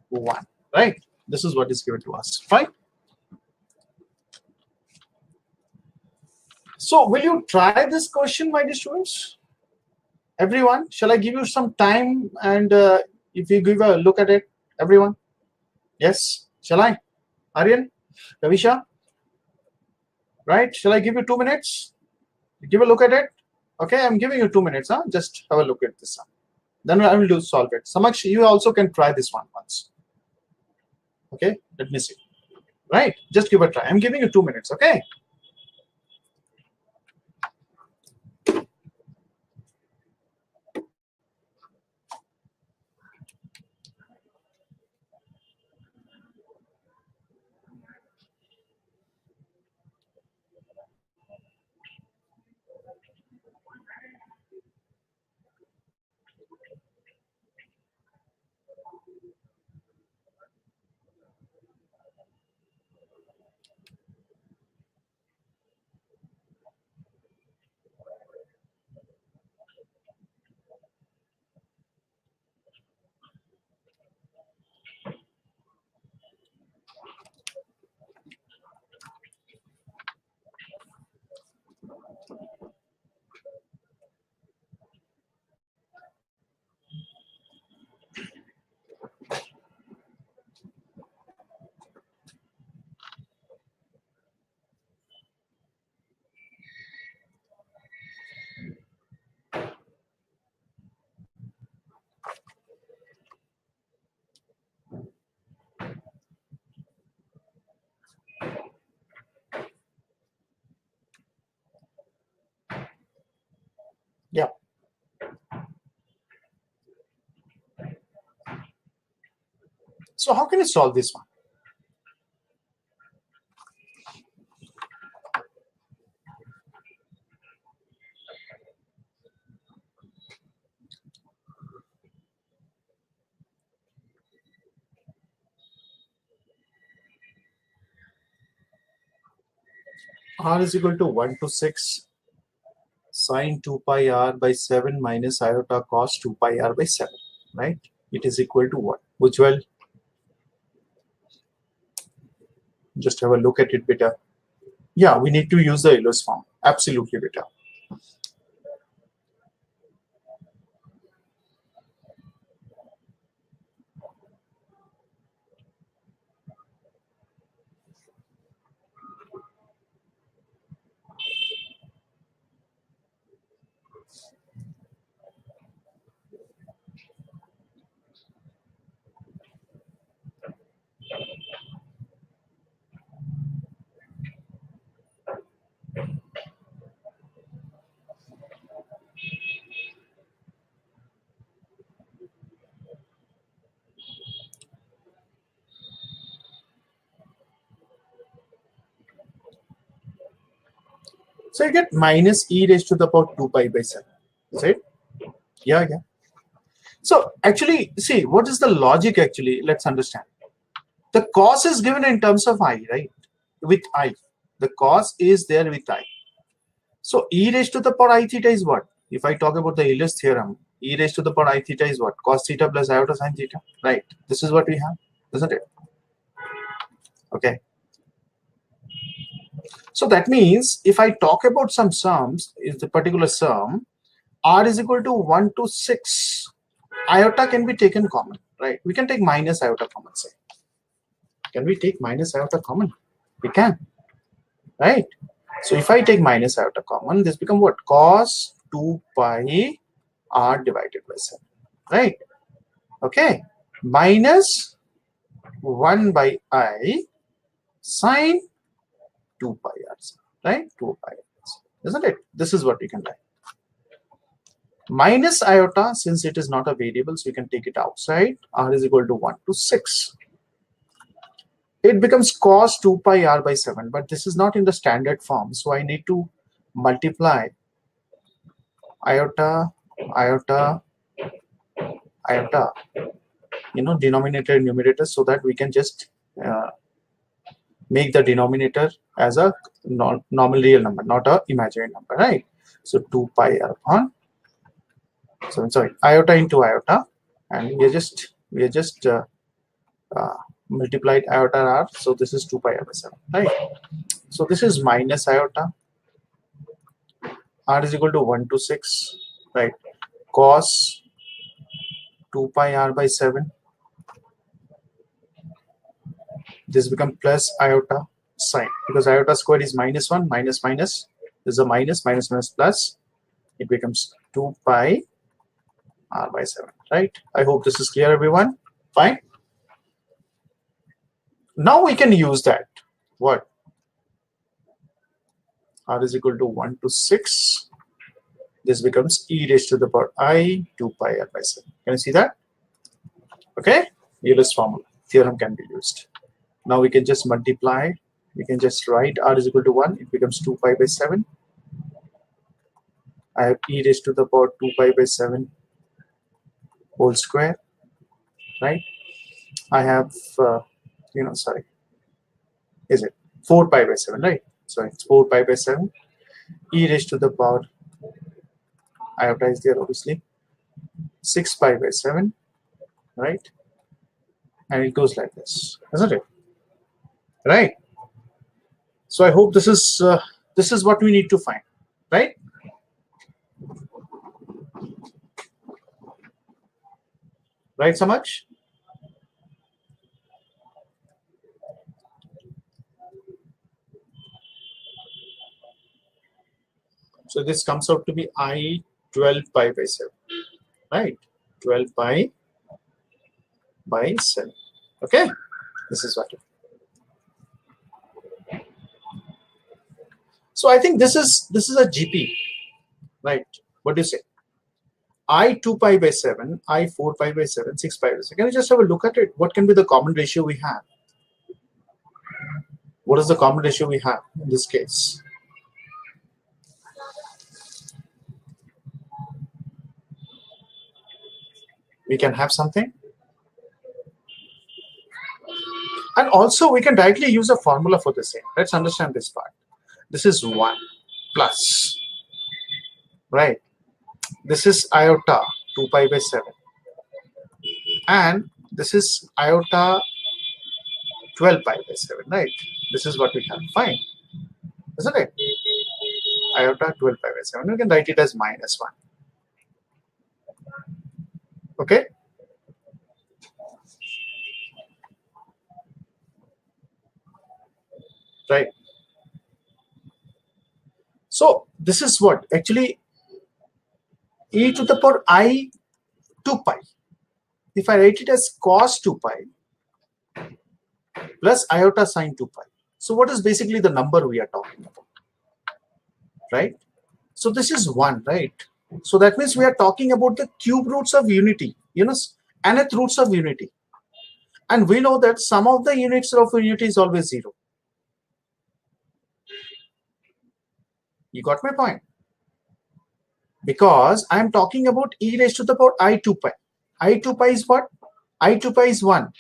1, right? This is what is given to us. Fine. So will you try this question, my dear students? Everyone, shall I give you some time and if you give a look at it, everyone? Yes, shall I? Aryan, Ravisha, right? Shall I give you 2 minutes? Give a look at it. Okay, I'm giving you 2 minutes. Huh? Just have a look at this. Then I will solve it. Samaksh, you also can try this one once. Okay, let me see. Right, just give a try. I'm giving you 2 minutes. Okay. Yeah. So how can you solve this one? R is equal to 1 to 6 sine 2 pi r by 7 minus iota cos 2 pi r by 7, right? It is equal to what? Which will just have a look at it better. Yeah, we need to use the Euler's form. Absolutely better. So you get minus e raised to the power 2 pi by 7. Is it? Yeah, yeah. So actually, see, what is the logic actually? Let's understand. The cos is given in terms of I, right? With I. The cos is there with I. So e raised to the power I theta is what? If I talk about the Euler's theorem, e raised to the power I theta is what? Cos theta plus iota sin theta, right? This is what we have, isn't it? Okay. So that means if I talk about some sums, is the particular sum, r is equal to 1 to 6, iota can be taken common, right? We can take minus iota common, say. Can we take minus iota common? We can, right? So if I take minus iota common, this become what? Cos 2 pi r divided by 7, right? Okay. Minus 1 by I sine 2 pi r, right? 2 pi r, isn't it? This is what we can write. Minus iota, since it is not a variable, so you can take it outside. R is equal to 1 to 6. It becomes cos 2 pi r by 7, but this is not in the standard form, so I need to multiply iota, iota, iota, denominator and numerator, so that we can just make the denominator as a normal real number, not a imaginary number, right? So 2 pi r upon, so sorry, iota into iota, and we are just multiplied iota r, so this is 2 pi r by 7, right? So this is minus iota, r is equal to 1 to 6, right? Cos 2 pi r by 7, this becomes plus iota sine, because iota squared is minus 1, minus minus, this is a minus, minus minus plus, it becomes 2 pi r by 7, right? I hope this is clear, everyone. Fine. Now we can use that. What? R is equal to 1 to 6. This becomes e raised to the power I 2 pi r by 7. Can you see that? Okay. Euler's formula theorem can be used. Now we can just multiply. We can just write r is equal to 1. It becomes 2 pi by 7. I have e raised to the power 2 pi by 7 whole square, right? I have, sorry, is it 4 pi by 7, right? So it's 4 pi by 7. E raised to the power, iota is there obviously, 6 pi by 7, right? And it goes like this, isn't it? Right? So I hope this is what we need to find, right? Right, Samaj? So this comes out to be I 12 pi by 7, right? 12 pi by 7. Okay, this is what. So I think this is a GP, right? What do you say? I 2 pi by 7, I 4 pi by 7, 6 pi by 7. Can you just have a look at it? What can be the common ratio we have? What is the common ratio we have in this case? We can have something. And also we can directly use a formula for the same. Let's understand this part. This is 1 plus, right? This is iota 2 pi by 7. And this is iota 12 pi by 7, right? This is what we have. Fine. Isn't it? Iota 12 pi by 7. We can write it as minus 1. Okay? Right. So this is what actually e to the power I 2 pi. If I write it as cos 2 pi plus iota sine 2 pi. So what is basically the number we are talking about? Right? So this is 1, right? So that means we are talking about the cube roots of unity, nth roots of unity. And we know that sum of the units of unity is always 0. You got my point? Because I am talking about e raised to the power I 2 pi. I 2 pi is what? I 2 pi is 1.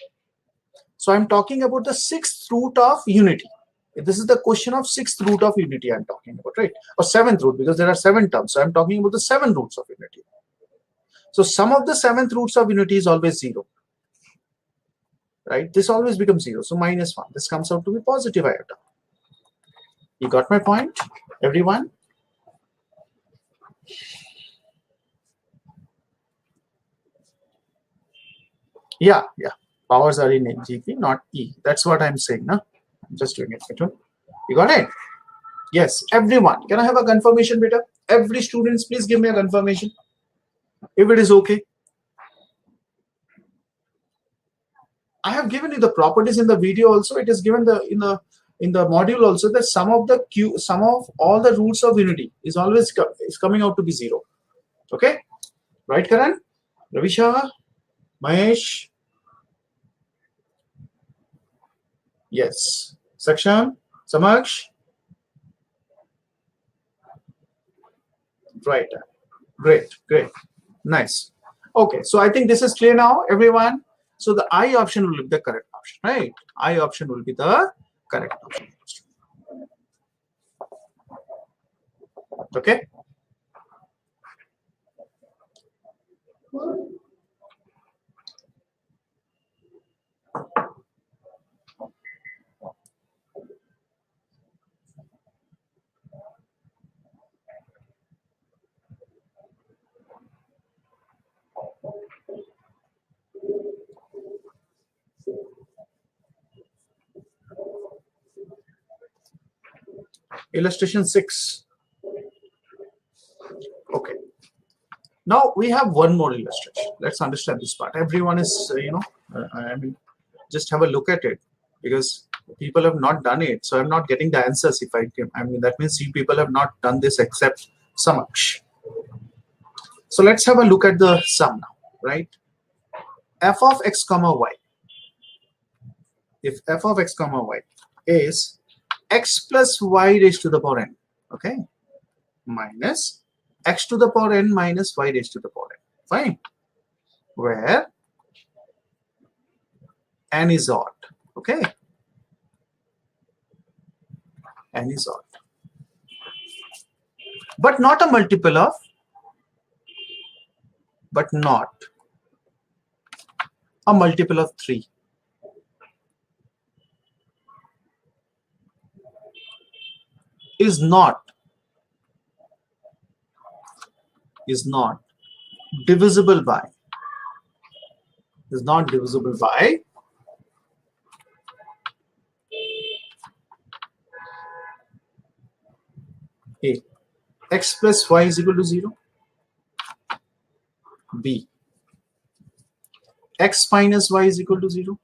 So I am talking about the 6th root of unity. This is the question of 6th root of unity I am talking about, right? Or 7th root, because there are 7 terms. So I am talking about the 7 roots of unity. So sum of the 7th roots of unity is always 0. Right? This always becomes 0. So minus 1. This comes out to be positive iota. You got my point, everyone? Yeah. Powers are in GP, not E. That's what I'm saying. No? I'm just doing it. You got it? Yes, everyone. Can I have a confirmation, beta? Every students, please give me a confirmation. If it is okay. I have given you the properties in the video also. It is given in the module also that sum of all the roots of unity is always coming out to be 0. Okay? Right, Karan? Ravisha? Mahesh? Yes. Saksham? Samaksh? Right. Great. Nice. Okay, so I think this is clear now, everyone. So the I option will be the correct option, right? I option will be the correct option. Okay. Illustration 6. Okay. Now we have one more illustration. Let's understand this part. Everyone is, I mean, just have a look at it because people have not done it. So I'm not getting the answers if I can. I mean, that means you people have not done this except Samaksh. So let's have a look at the sum now, right? F of x comma y. If f of x comma y is x plus y raised to the power n, okay, minus x to the power n minus y raised to the power n, fine, where n is odd, okay, n is odd, but not a multiple of, but not a multiple of 3. Is not divisible by A, x plus y is equal to 0, B, x minus y is equal to 0,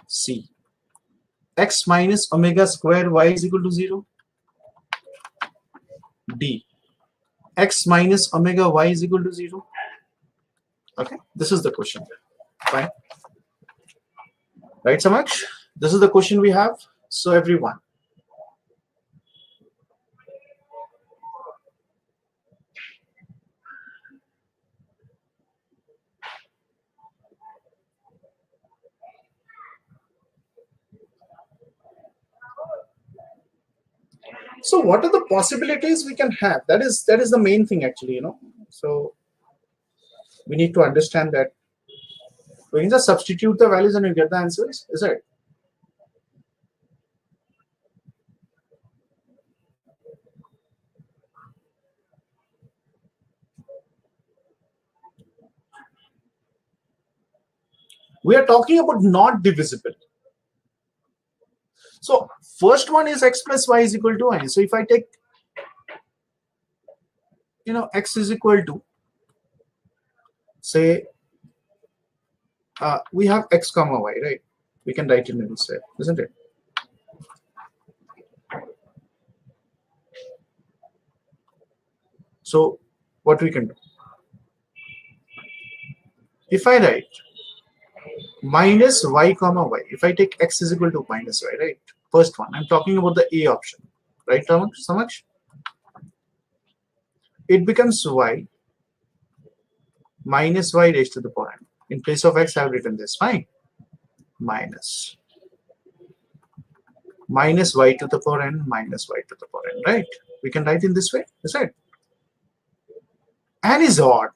C, x minus omega square y is equal to 0, D, x minus omega y is equal to 0? Okay, this is the question. Fine. Right, Samaksh? This is the question we have. So everyone. So what are the possibilities we can have? That is the main thing actually, So we need to understand that we can just substitute the values and you get the answers, is it? We are talking about not divisible. So first one is x plus y is equal to I. So if I take, x is equal to, say, we have x comma y, right? We can write it in this way, isn't it? So what we can do? If I write minus y comma y, if I take x is equal to minus y, right? First one, I'm talking about the A option, right, Samaksh? It becomes y minus y raised to the power n. In place of x, I've written this, fine. Minus y to the power n minus y to the power n, right? We can write in this way, is it? N is odd.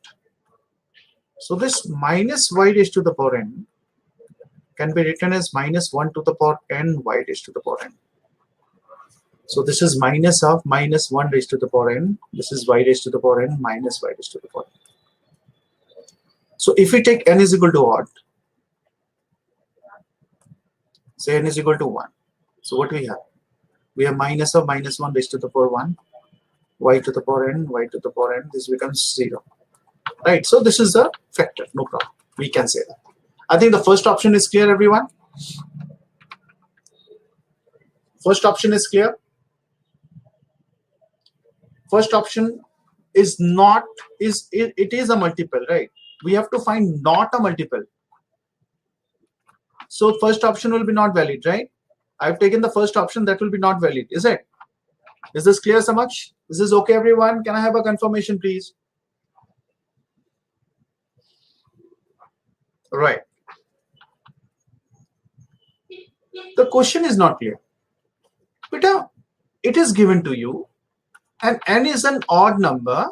So this minus y raised to the power n can be written as minus 1 to the power n y raised to the power n. So this is minus of minus 1 raised to the power n. This is y raised to the power n minus y raised to the power n. So if we take n is equal to odd, say n is equal to 1. So what we have? We have minus of minus 1 raised to the power 1, y to the power n, y to the power n. This becomes 0. Right? So this is the factor. No problem. We can say that. I think the first option is clear, everyone. First option is clear. First option is not, it is a multiple, right? We have to find not a multiple. So first option will be not valid, right? I've taken the first option, that will be not valid, is it? Is this clear so much? Is this okay, everyone? Can I have a confirmation, please? Right. The question is not clear. Beta, it is given to you, and n is an odd number,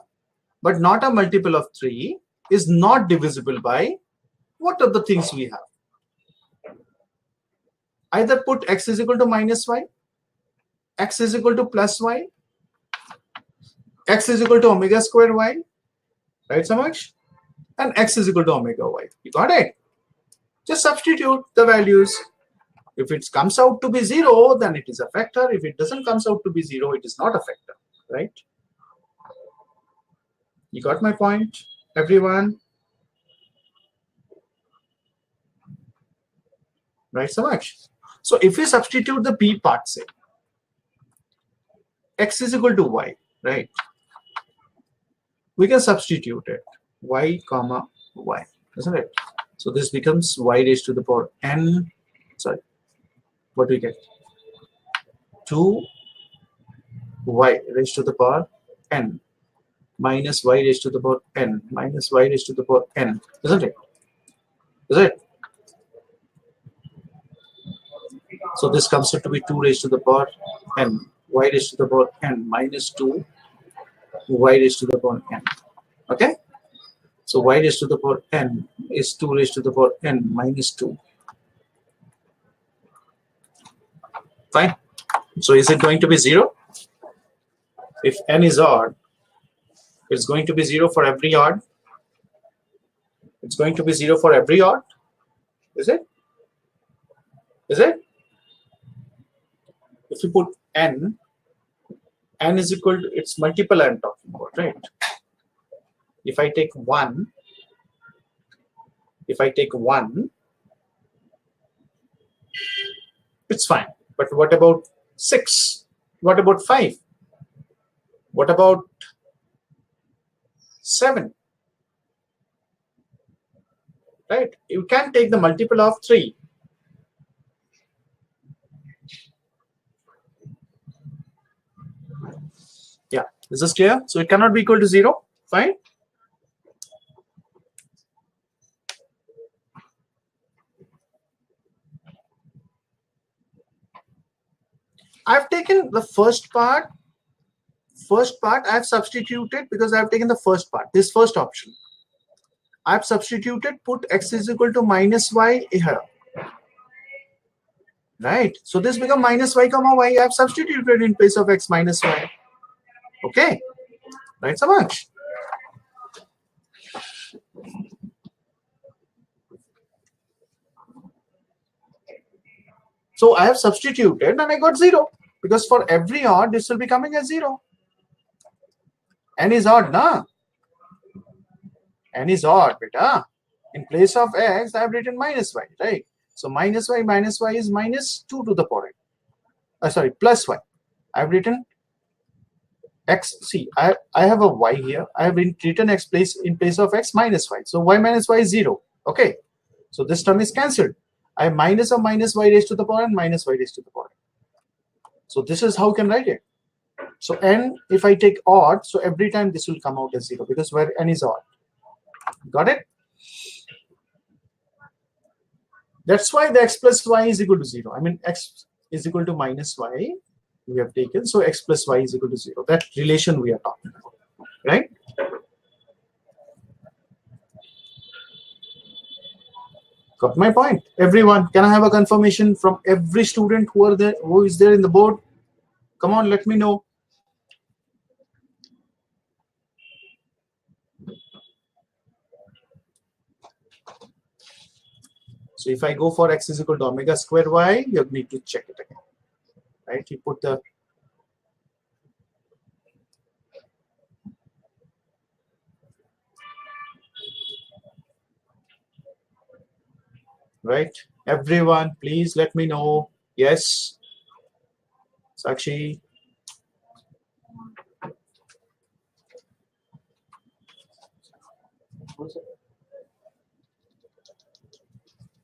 but not a multiple of 3, is not divisible by, what are the things we have? Either put x is equal to minus y, x is equal to plus y, x is equal to omega square y, right, Samaksh? And x is equal to omega y. You got it? Just substitute the values. If it comes out to be 0, then it is a factor. If it doesn't comes out to be 0, it is not a factor, right? You got my point, everyone? Right, Samaksh? So if we substitute the b part, say, x is equal to y, right? We can substitute it, y comma y, isn't it? So this becomes y raised to the power n, sorry, what do we get? 2y raised to the power n minus y raised to the power n minus y raised to the power n, isn't it? Is it? So this comes out to be 2 raised to the power n, y raised to the power n minus 2 y raised to the power n. Okay? So y raised to the power n is 2 raised to the power n minus 2. Fine. So is it going to be 0? If n is odd, it's going to be 0 for every odd. It's going to be 0 for every odd. Is it? Is it? If you put n is equal to its multiple I'm talking about, right? If I take 1, it's fine. But what about 6? What about 5? What about 7. Right? You can take the multiple of 3. Yeah, is this clear? So it cannot be equal to 0. Fine. I've taken the first part. First part I have substituted because I have taken the first part, this first option. I have substituted, put x is equal to minus y here. Right? So this become minus y comma y. I have substituted in place of x minus y. Okay? Right, so much. So I have substituted and I got 0. Because for every odd, this will be coming as 0. N is odd, na? N is odd, beta. In place of x, I have written minus y, right? So minus y is minus 2 to the power n. Sorry, plus y. I have written x. See, I have a y here. I have written x in place of x minus y. So y minus y is 0. Okay. So this term is cancelled. I have minus of minus y raised to the power n minus y raised to the power n. So this is how you can write it. So n, if I take odd, so every time this will come out as 0 because where n is odd. Got it? That's why the x plus y is equal to 0. I mean, x is equal to minus y. We have taken, so x plus y is equal to 0. That relation we are talking about, right? Got my point? Everyone, can I have a confirmation from every student who is there in the board? Come on, let me know. So if I go for x is equal to omega square y, you need to check it again, right? You put the right. Everyone, please let me know. Yes, Sakshi.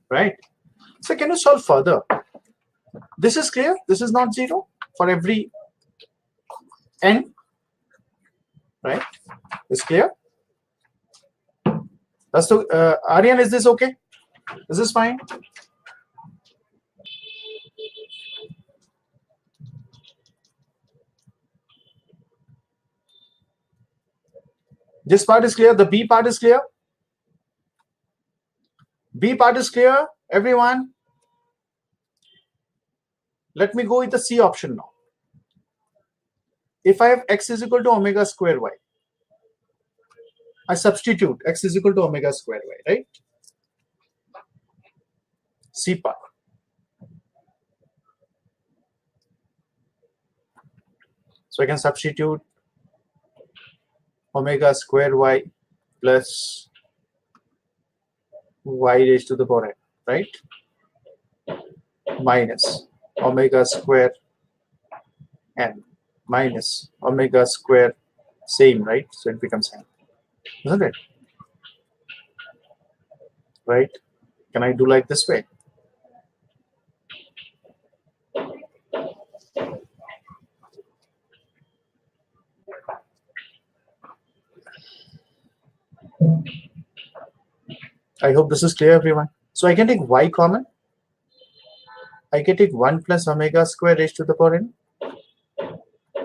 Right. So can you solve further? This is clear. This is not 0 for every n. Right. It's clear. That's the Aryan. Is this okay? Is this fine? This part is clear. The B part is clear. B part is clear. Everyone. Let me go with the C option now. If I have x is equal to omega square y, I substitute x is equal to omega square y, right? C part. So I can substitute omega square y plus y raised to the power n, right? Minus omega square n minus omega square, same, right? So it becomes n, isn't it? Right? Can I do like this way? I hope this is clear, everyone. So I can take y common. I can take 1 plus omega square raised to the power n.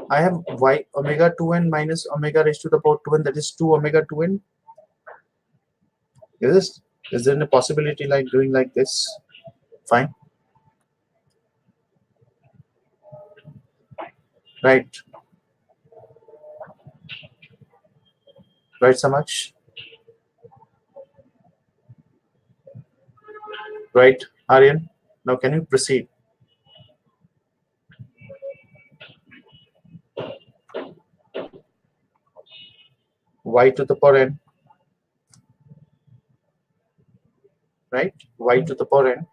I have y omega 2n minus omega raised to the power 2n, that is 2 omega 2n. Is there a possibility like doing like this? Fine. Right. Right, so much. Right, Aryan. Now can you proceed? Y to the power n. Right? Y to the power n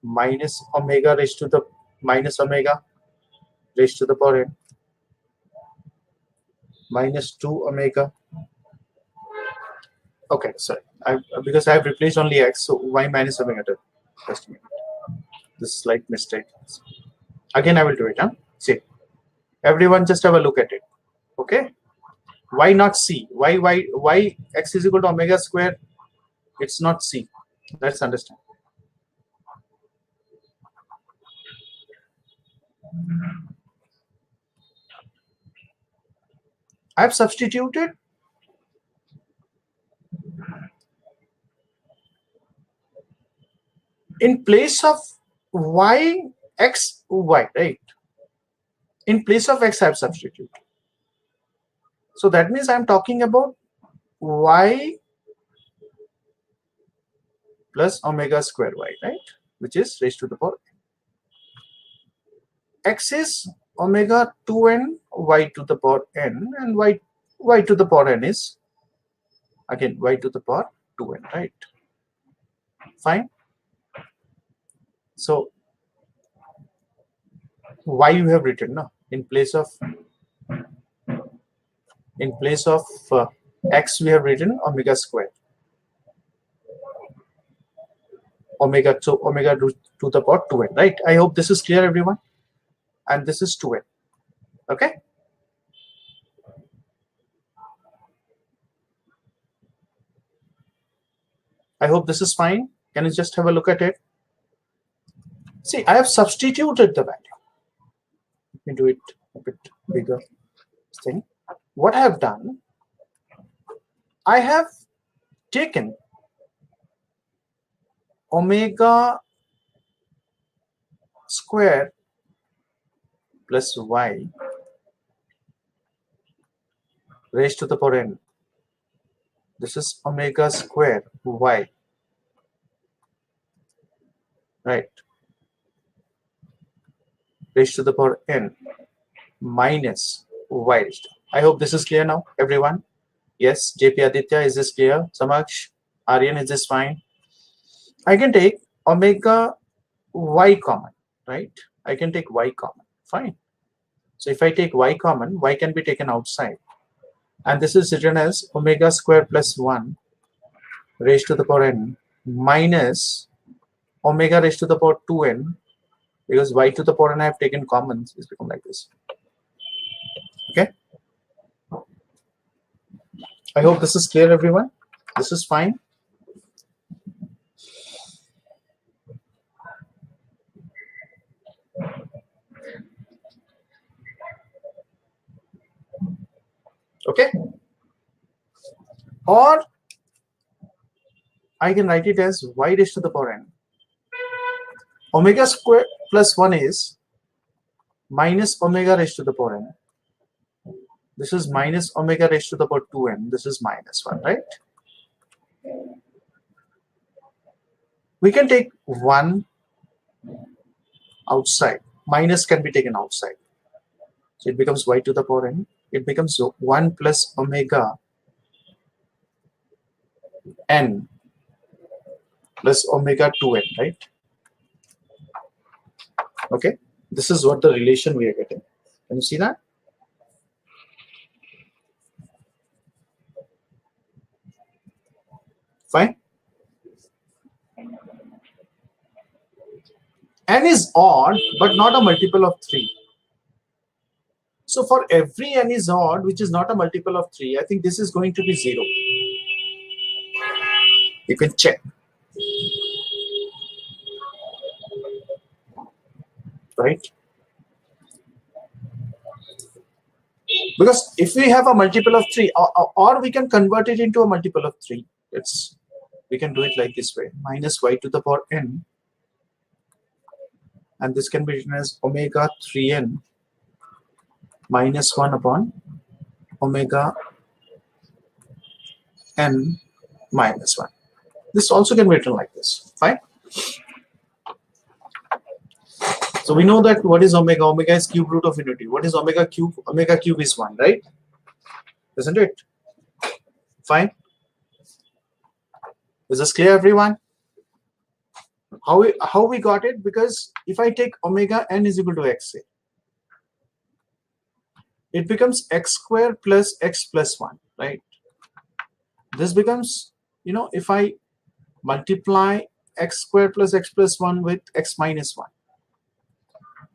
minus omega raised to the minus omega raised to the power n minus 2 omega. Okay, sorry. Because I have replaced only x, so y minus omega 2. Just a minute. This slight mistake. Again, I will do it. Huh? See, everyone just have a look at it. Okay. Why not c? Why x is equal to omega square? It's not c. Let's understand. I have substituted in place of y, x, y, right? In place of x, I have substituted. So that means I'm talking about y plus omega square y, right? Which is raised to the power x is omega 2n y to the power n, and y to the power n is again y to the power 2n, right? Fine. So y you have written now in place of x we have written omega square, omega to the power 2n, right? I hope this is clear, everyone. And this is 2n. Okay. I hope this is fine. Can you just have a look at it? See, I have substituted the value. Let me do it a bit bigger. Thing. What I have done, I have taken omega square plus y raised to the power n. This is omega square y, right, raised to the power n minus y raised. I hope this is clear now, everyone. Yes, JP Aditya, is this clear? Samaksh, Aryan, is this fine? I can take omega y common, right? I can take y common, fine. So if I take y common, y can be taken outside. And this is written as omega square plus 1 raised to the power n minus omega raised to the power 2n, because y to the power n I have taken common, it's become like this. Okay. I hope this is clear, everyone. This is fine. Okay. Or I can write it as y raised to the power n. Omega square plus 1 is minus omega raised to the power n. This is minus omega raised to the power 2n. This is minus 1, right? We can take 1 outside. Minus can be taken outside. So it becomes y to the power n. It becomes 1 plus omega n plus omega 2n, right? Okay. This is what the relation we are getting. Can you see that? Fine. N is odd, but not a multiple of 3. So for every n is odd, which is not a multiple of 3, I think this is going to be 0. You can check. Right? Because if we have a multiple of 3, or we can convert it into a multiple of 3. We can do it like this way. Minus y to the power n. And this can be written as omega 3n minus 1 upon omega n minus 1. This also can be written like this. Fine. So we know that what is omega? Omega is cube root of unity. What is omega cube? Omega cube is 1, right? Isn't it? Fine. Is this clear, everyone? How we got it? Because if I take omega n is equal to x, it becomes x square plus x plus 1, right? This becomes, if I multiply x square plus x plus 1 with x minus 1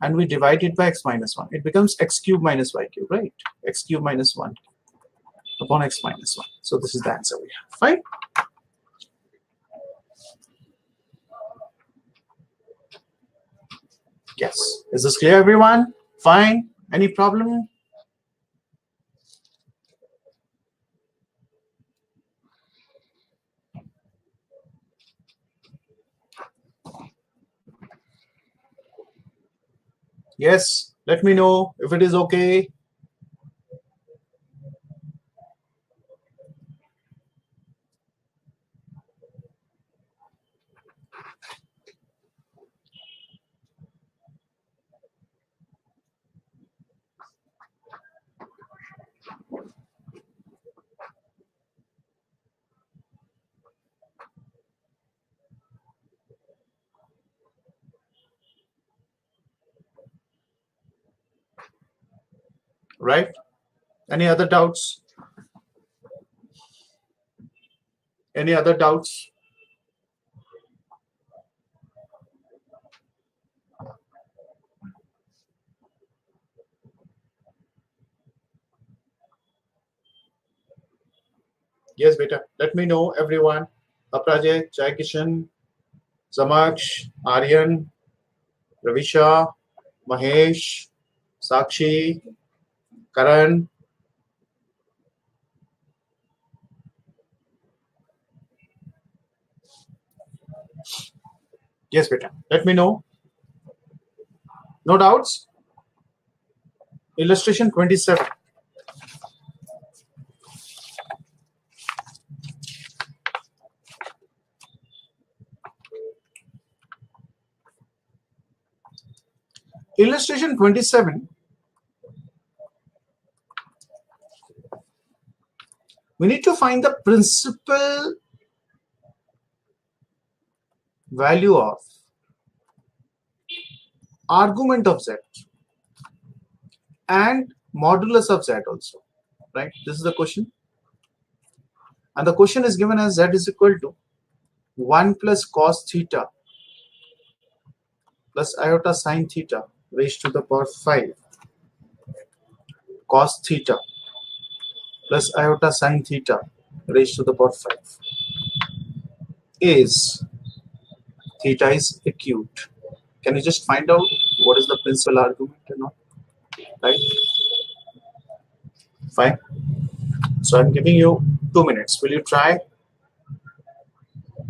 and we divide it by x minus 1, it becomes x cube minus y cube, right? X cube minus 1 upon x minus 1. So this is the answer we have. Fine. Yes. Is this clear, everyone? Fine. Any problem? Yes. Let me know if it is okay. Right? Any other doubts? Any other doubts? Yes, beta. Let me know, everyone. Aprajay, Jai Kishan, Samaksh, Aryan, Ravisha, Mahesh, Sakshi, Karan. Yes, beta. Let me know. No doubts? Illustration 27. Illustration 27. We need to find the principal value of argument of z and modulus of z also, right? This is the question, and the question is given as z is equal to 1 plus cos theta plus iota sine theta raised to the power 5 cos theta plus iota sine theta raised to the power 5 is theta is acute. Can you just find out what is the principal argument or not? Right? Fine. So I'm giving you 2 minutes. Will you try?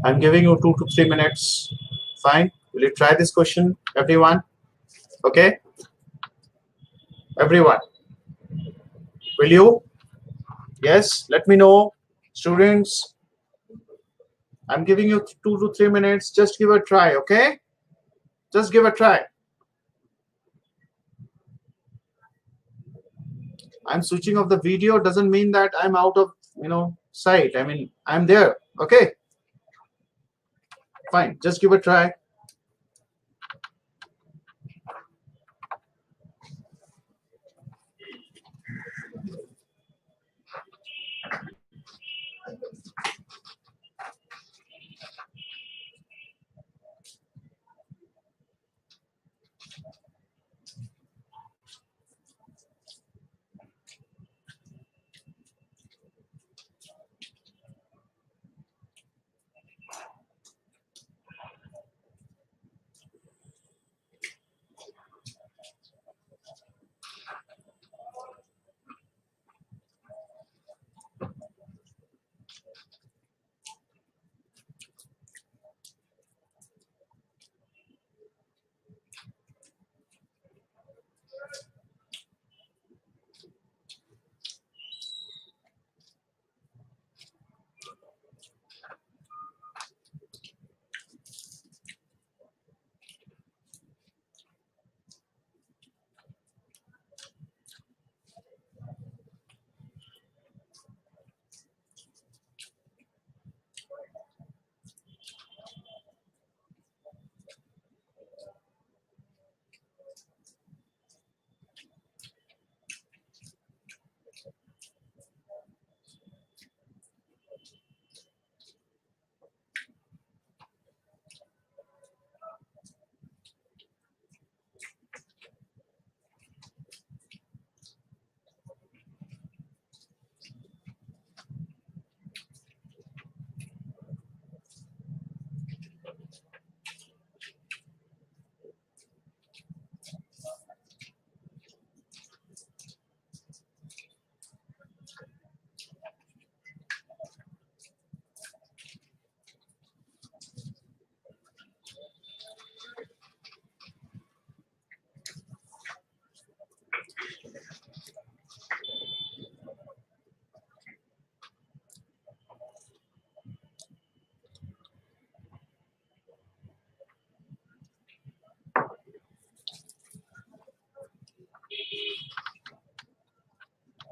I'm giving you 2 to 3 minutes. Fine. Will you try this question, everyone? Okay. Everyone. Will you? Yes. Let me know. Students, I'm giving you 2 to 3 minutes. Just give a try. Okay. Just give a try. I'm switching off the video doesn't mean that I'm out of, sight. I mean, I'm there. Okay. Fine. Just give a try.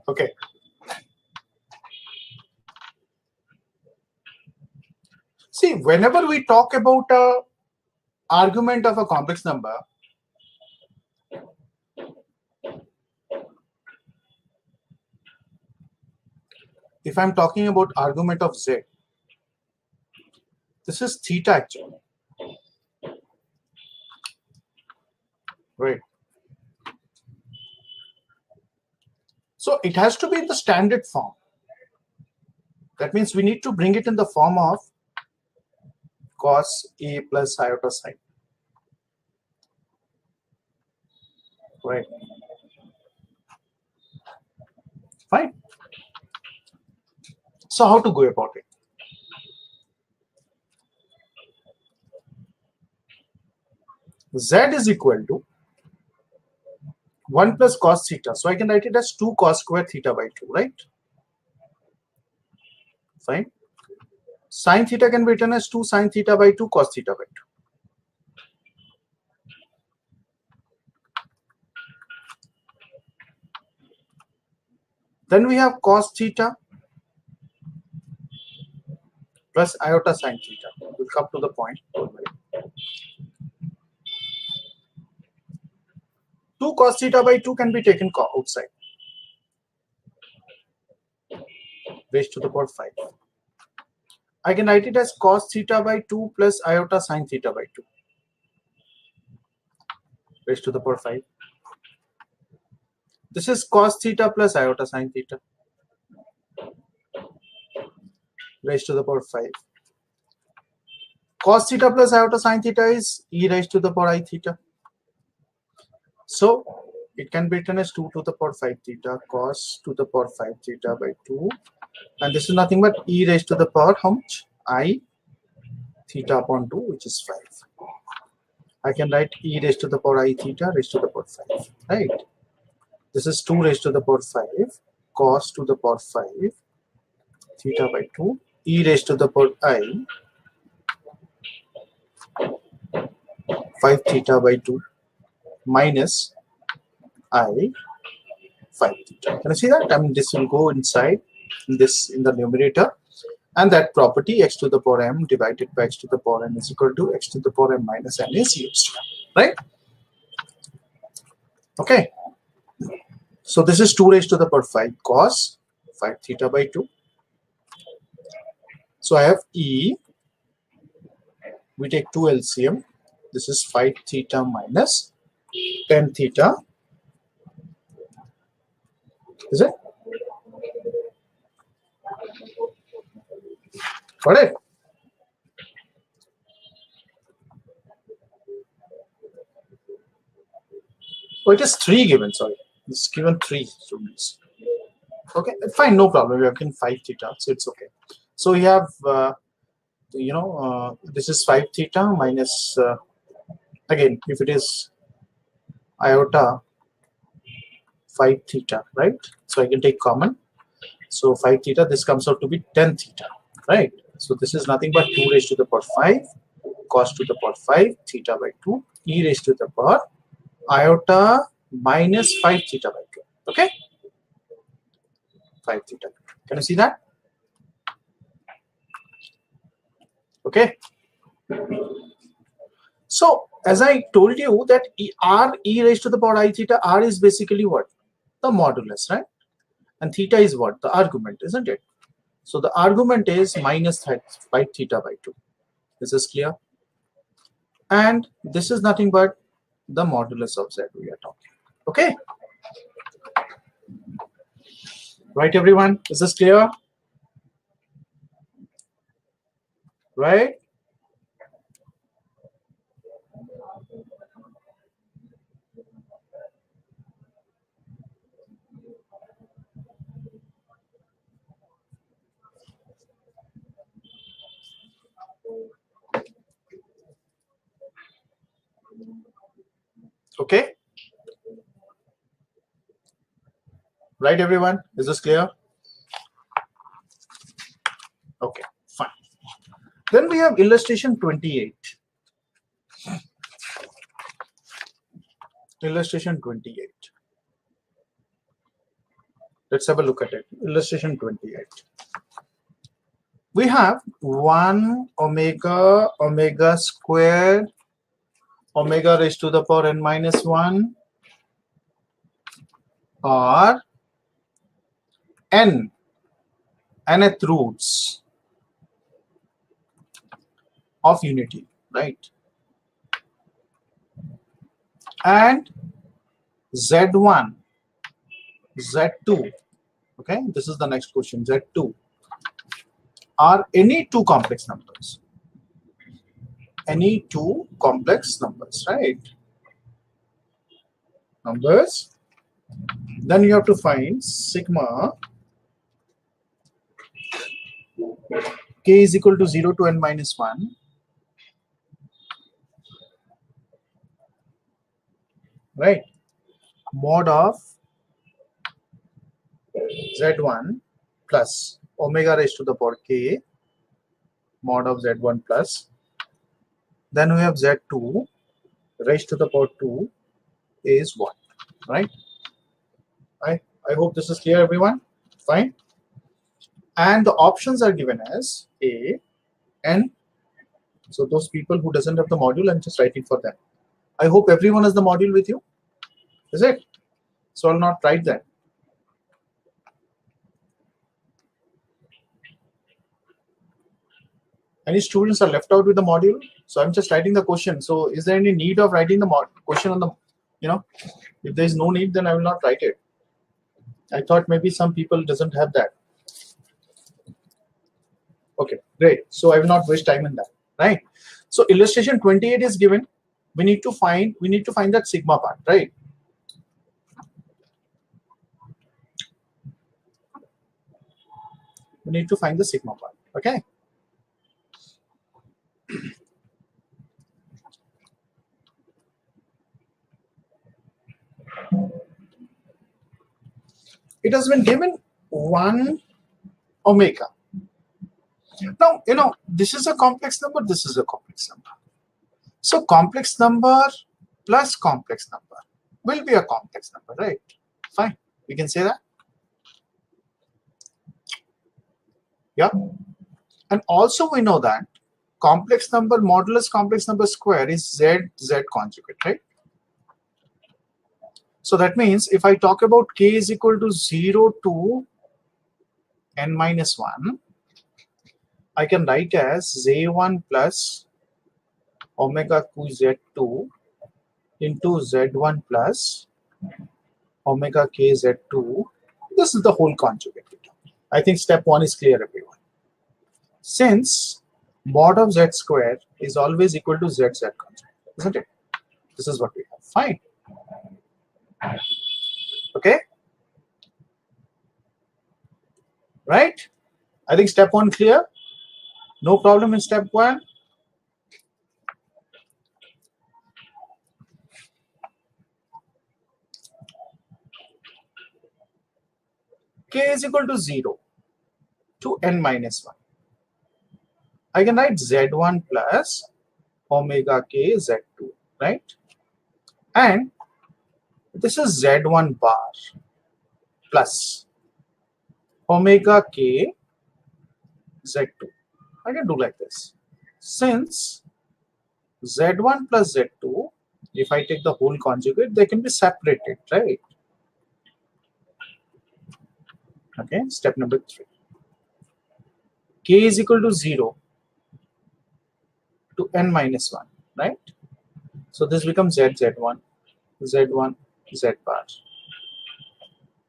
Okay. See, whenever we talk about a argument of a complex number, if I'm talking about argument of z, this is theta actually, right? So it has to be in the standard form. That means we need to bring it in the form of cos A plus iota sine, right? Fine. So how to go about it? Z is equal to 1 plus cos theta. So I can write it as 2 cos square theta by 2, right? Fine. Sin theta can be written as 2 sin theta by 2 cos theta by 2. Then we have cos theta plus iota sin theta. We'll come to the point. 2 cos theta by 2 can be taken outside. Raised to the power 5. I can write it as cos theta by 2 plus iota sin theta by 2. Raised to the power 5. This is cos theta plus iota sin theta. Raised to the power 5. Cos theta plus iota sin theta is e raised to the power I theta. So it can be written as 2 to the power 5 theta cos to the power 5 theta by 2. And this is nothing but e raised to the power how much? I theta upon 2, which is 5. I can write e raised to the power I theta raised to the power 5. Right? This is 2 raised to the power 5 cos to the power 5 theta by 2 e raised to the power I 5 theta by 2 minus I 5 theta. Can you see that? I mean, this will go inside this in the numerator, and that property x to the power m divided by x to the power n is equal to x to the power m minus n is used, right? Okay. So this is 2 raised to the power 5 cos 5 theta by 2. So I have e, we take 2 LCM. This is 5 theta minus 10 theta. Is it? Got it? Oh, it is 3 given, sorry. It's given 3 students. Okay, fine, no problem. We have given 5 theta, so it's okay. So we have, this is 5 theta minus, again, if it is iota 5 theta, right? So I can take common. So 5 theta, this comes out to be 10 theta, right? So this is nothing but 2 raised to the power 5 cos to the power 5 theta by 2 e raised to the power iota minus 5 theta by 2. Okay? 5 theta. Can you see that? Okay. So as I told you that r e raised to the power I theta, r is basically what? The modulus, right? And theta is what? The argument, isn't it? So the argument is minus 5 theta by 2. This is clear. And this is nothing but the modulus of z we are talking. Okay? Right, everyone? Is this clear? Right? Okay? Right, everyone? Is this clear? Okay, fine. Then we have illustration 28. Illustration 28. Let's have a look at it. Illustration 28. We have 1 omega omega squared omega raised to the power n minus 1 or nth roots of unity, right? And z1, z2, okay, this is the next question, z2 are any two complex numbers. Any two complex numbers, right? Numbers. Then you have to find sigma k is equal to 0 to n minus 1 right, mod of z1 plus omega raised to the power k mod of z1 plus, then we have z2 raised to the power 2 is 1, right? I hope this is clear, everyone. Fine. And the options are given as a, n. So those people who doesn't have the module, I'm just writing for them. I hope everyone has the module with you. Is it? So I'll not write that. Any students are left out with the module? So I'm just writing the question. So is there any need of writing the question on the, if there is no need, then I will not write it. I thought maybe some people doesn't have that. Okay, great. So I will not waste time in that, right? So illustration 28 is given. We need to find that sigma part, right? We need to find the sigma part, okay? It has been given 1 omega. Now, this is a complex number, this is a complex number. So complex number plus complex number will be a complex number, right? Fine, we can say that. Yeah. And also we know that complex number modulus complex number square is z conjugate, right? So that means if I talk about k is equal to 0 to n minus 1, I can write as z1 plus omega q z2 into z1 plus omega k z2. This is the whole conjugate. I think step 1 is clear, everyone. Since mod of z square is always equal to z conjugate, isn't it? This is what we have. Fine. Okay. Right? I think step 1 clear. No problem in step 1. K is equal to 0 to n minus 1. I can write z1 plus omega k z2, right? And this is z1 bar plus omega k z2. I can do like this. Since z1 plus z2, if I take the whole conjugate, they can be separated, right? Okay, step number 3. K is equal to 0 to n minus 1, right? So this becomes z1, z1, z bar.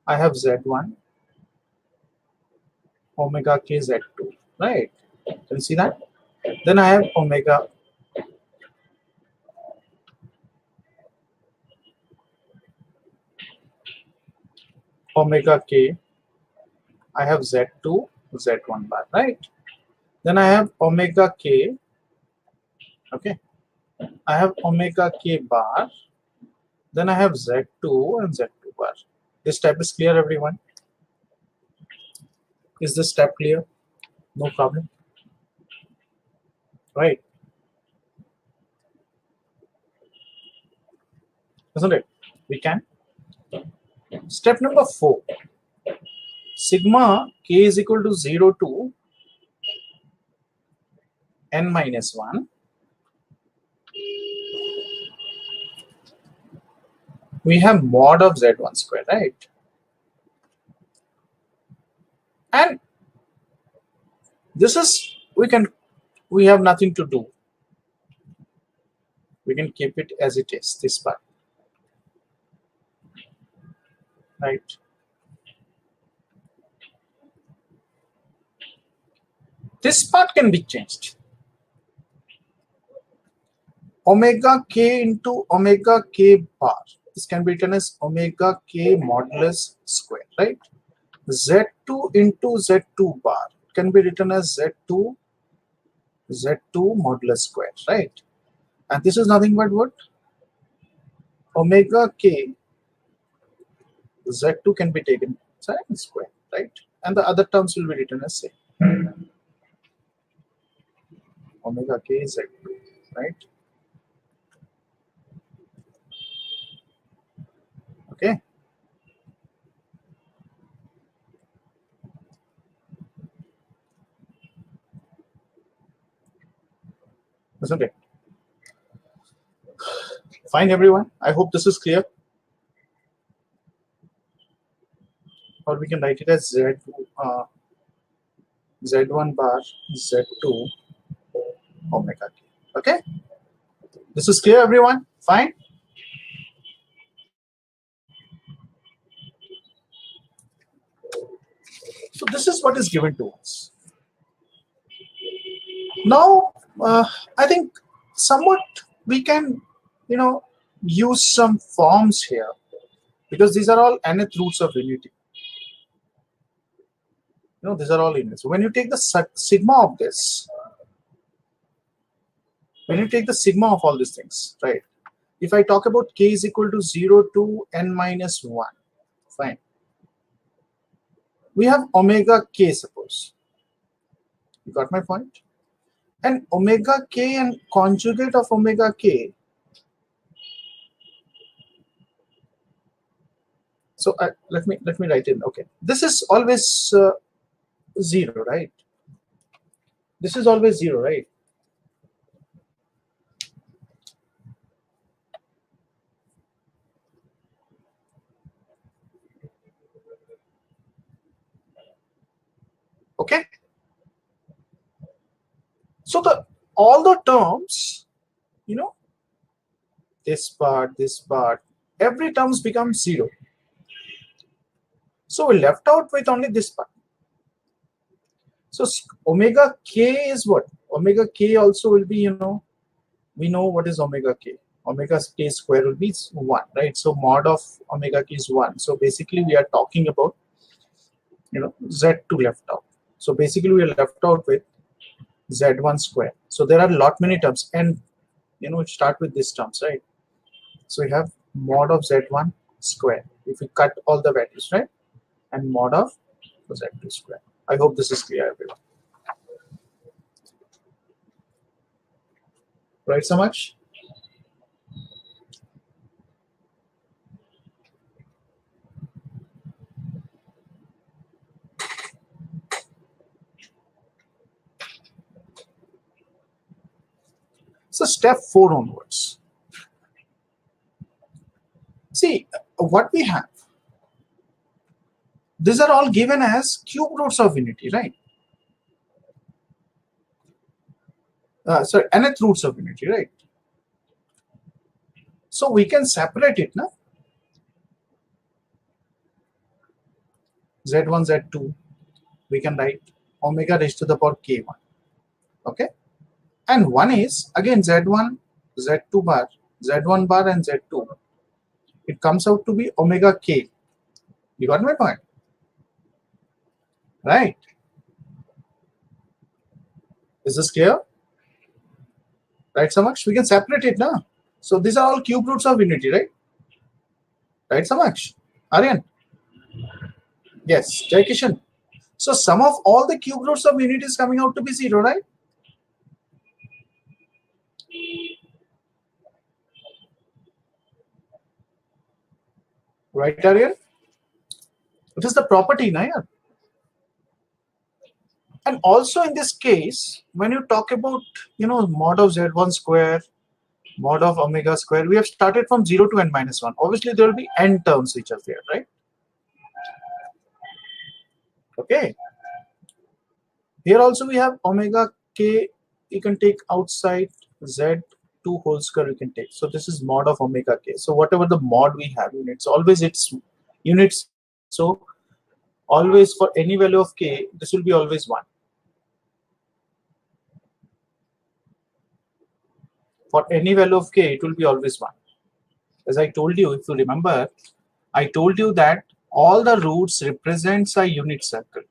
I have z1 omega k z2, right? Can you see that? Then I have omega k. I have z2, z1 bar, right? Then I have omega k. Okay, I have omega k bar. Then I have z2 and z2 bar. This step is clear, everyone? Is this step clear? No problem, right? Isn't it? We can. Step number 4. sigma k is equal to 0 to n minus 1, we have mod of z1 square, right? And this is, we have nothing to do. We can keep it as it is, this part, right? This part can be changed. Omega k into omega k bar. This can be written as omega k modulus square, right? Z2 into Z2 bar can be written as Z2 modulus square, right? And this is nothing but what? Omega k Z2 can be taken as square, right? And the other terms will be written as same. Omega k Z2, right? Okay. Isn't it? Fine, everyone. I hope this is clear. Or we can write it as Z1 bar Z2 omega k. Okay? This is clear, everyone? Fine? So this is what is given to us. Now, I think somewhat we can, use some forms here, because these are all nth roots of unity. These are all units. So when you take the sigma of this, when you take the sigma of all these things, right? If I talk about k is equal to 0 to n minus 1, fine. We have omega k, suppose. You got my point? And omega k and conjugate of omega k. So let me write in. Okay, this is always 0, right? This is always 0, right? Okay. So all the terms, this part, every terms becomes 0. So we're left out with only this part. So omega k is what? Omega k also will be, we know what is omega k. Omega k square will be 1, right? So mod of omega k is 1. So basically we are talking about, z2 left out. So basically we are left out with z1 square. So there are lot many terms, and start with these terms, right? So we have mod of z1 square if we cut all the values, right? And mod of z2 square. I hope this is clear, everyone. Right, so much? So step 4 onwards. See, what we have, these are all given as cube roots of unity, right? Sorry, nth roots of unity, right? So we can separate it now. Z1, Z2, we can write omega raised to the power k1. Okay? And one is, again, Z1, Z2 bar, Z1 bar and Z2. It comes out to be omega k. You got my point? Right? Is this clear? Right, Samaksh? We can separate it now. So these are all cube roots of unity, right? Right, Samaksh? Aryan? Yes, Jai Kishan. So sum of all the cube roots of unity is coming out to be 0, right? Right, Aryan? It is the property, na, yeah? And also in this case, when you talk about, mod of z1 square, mod of omega square, we have started from 0 to n minus 1. Obviously, there will be n terms which are there, right? Okay. Here also we have omega k, you can take outside, z2 whole square you can take. So this is mod of omega k. So whatever the mod we have units, always it's units. So always for any value of k, this will be always 1. For any value of k, it will be always 1. As I told you, if you remember, I told you that all the roots represents a unit circle.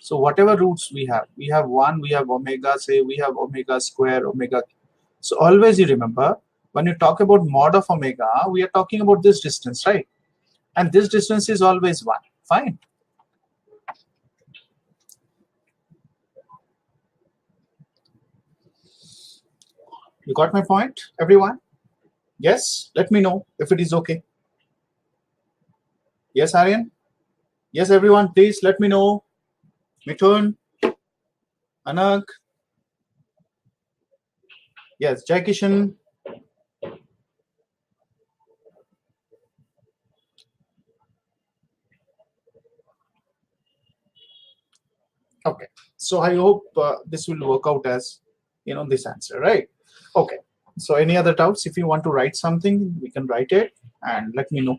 So whatever roots we have 1, we have omega, say we have omega square, omega. So always you remember, when you talk about mod of omega, we are talking about this distance, right? And this distance is always 1. Fine. You got my point, everyone? Yes? Let me know if it is okay. Yes, Aryan? Yes, everyone, please let me know. Mithun? Anak? Yes, Jai Kishan? Okay, so I hope this will work out as, this answer, right? Okay, so any other doubts? If you want to write something, we can write it and let me know.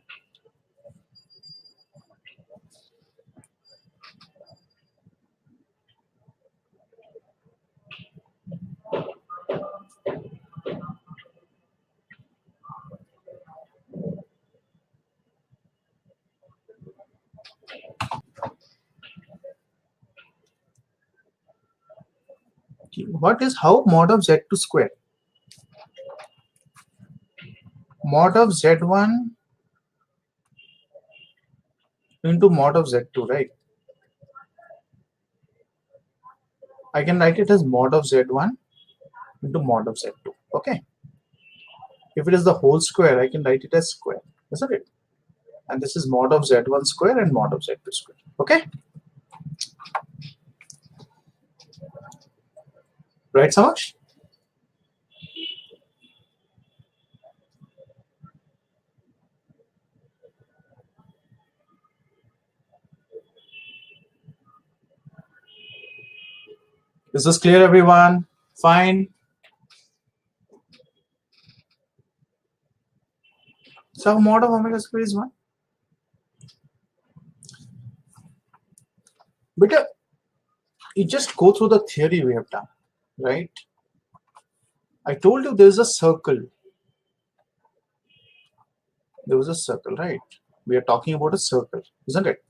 What is how mod of z2 square? Mod of z1 into mod of z2, right? I can write it as mod of z1 into mod of z2. Okay. If it is the whole square, I can write it as square, isn't it? And this is mod of z1 square and mod of z2 square. Okay. Right, Samash? Is this clear, everyone? Fine. So mod of omega square is 1. But you just go through the theory we have done, right? I told you there is a circle. There was a circle, right? We are talking about a circle, isn't it?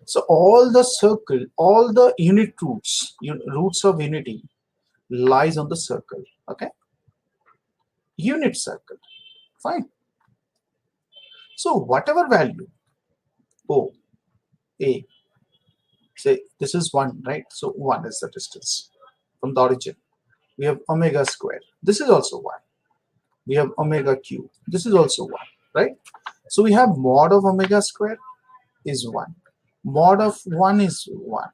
So all the circle, all the unit roots, roots of unity lies on the circle. Okay? Unit circle. Fine. So whatever value O, A, say this is 1, right? So 1 is the distance from the origin. We have omega square. This is also 1. We have omega cube. This is also 1, right? So we have mod of omega square is 1. Mod of 1 is 1.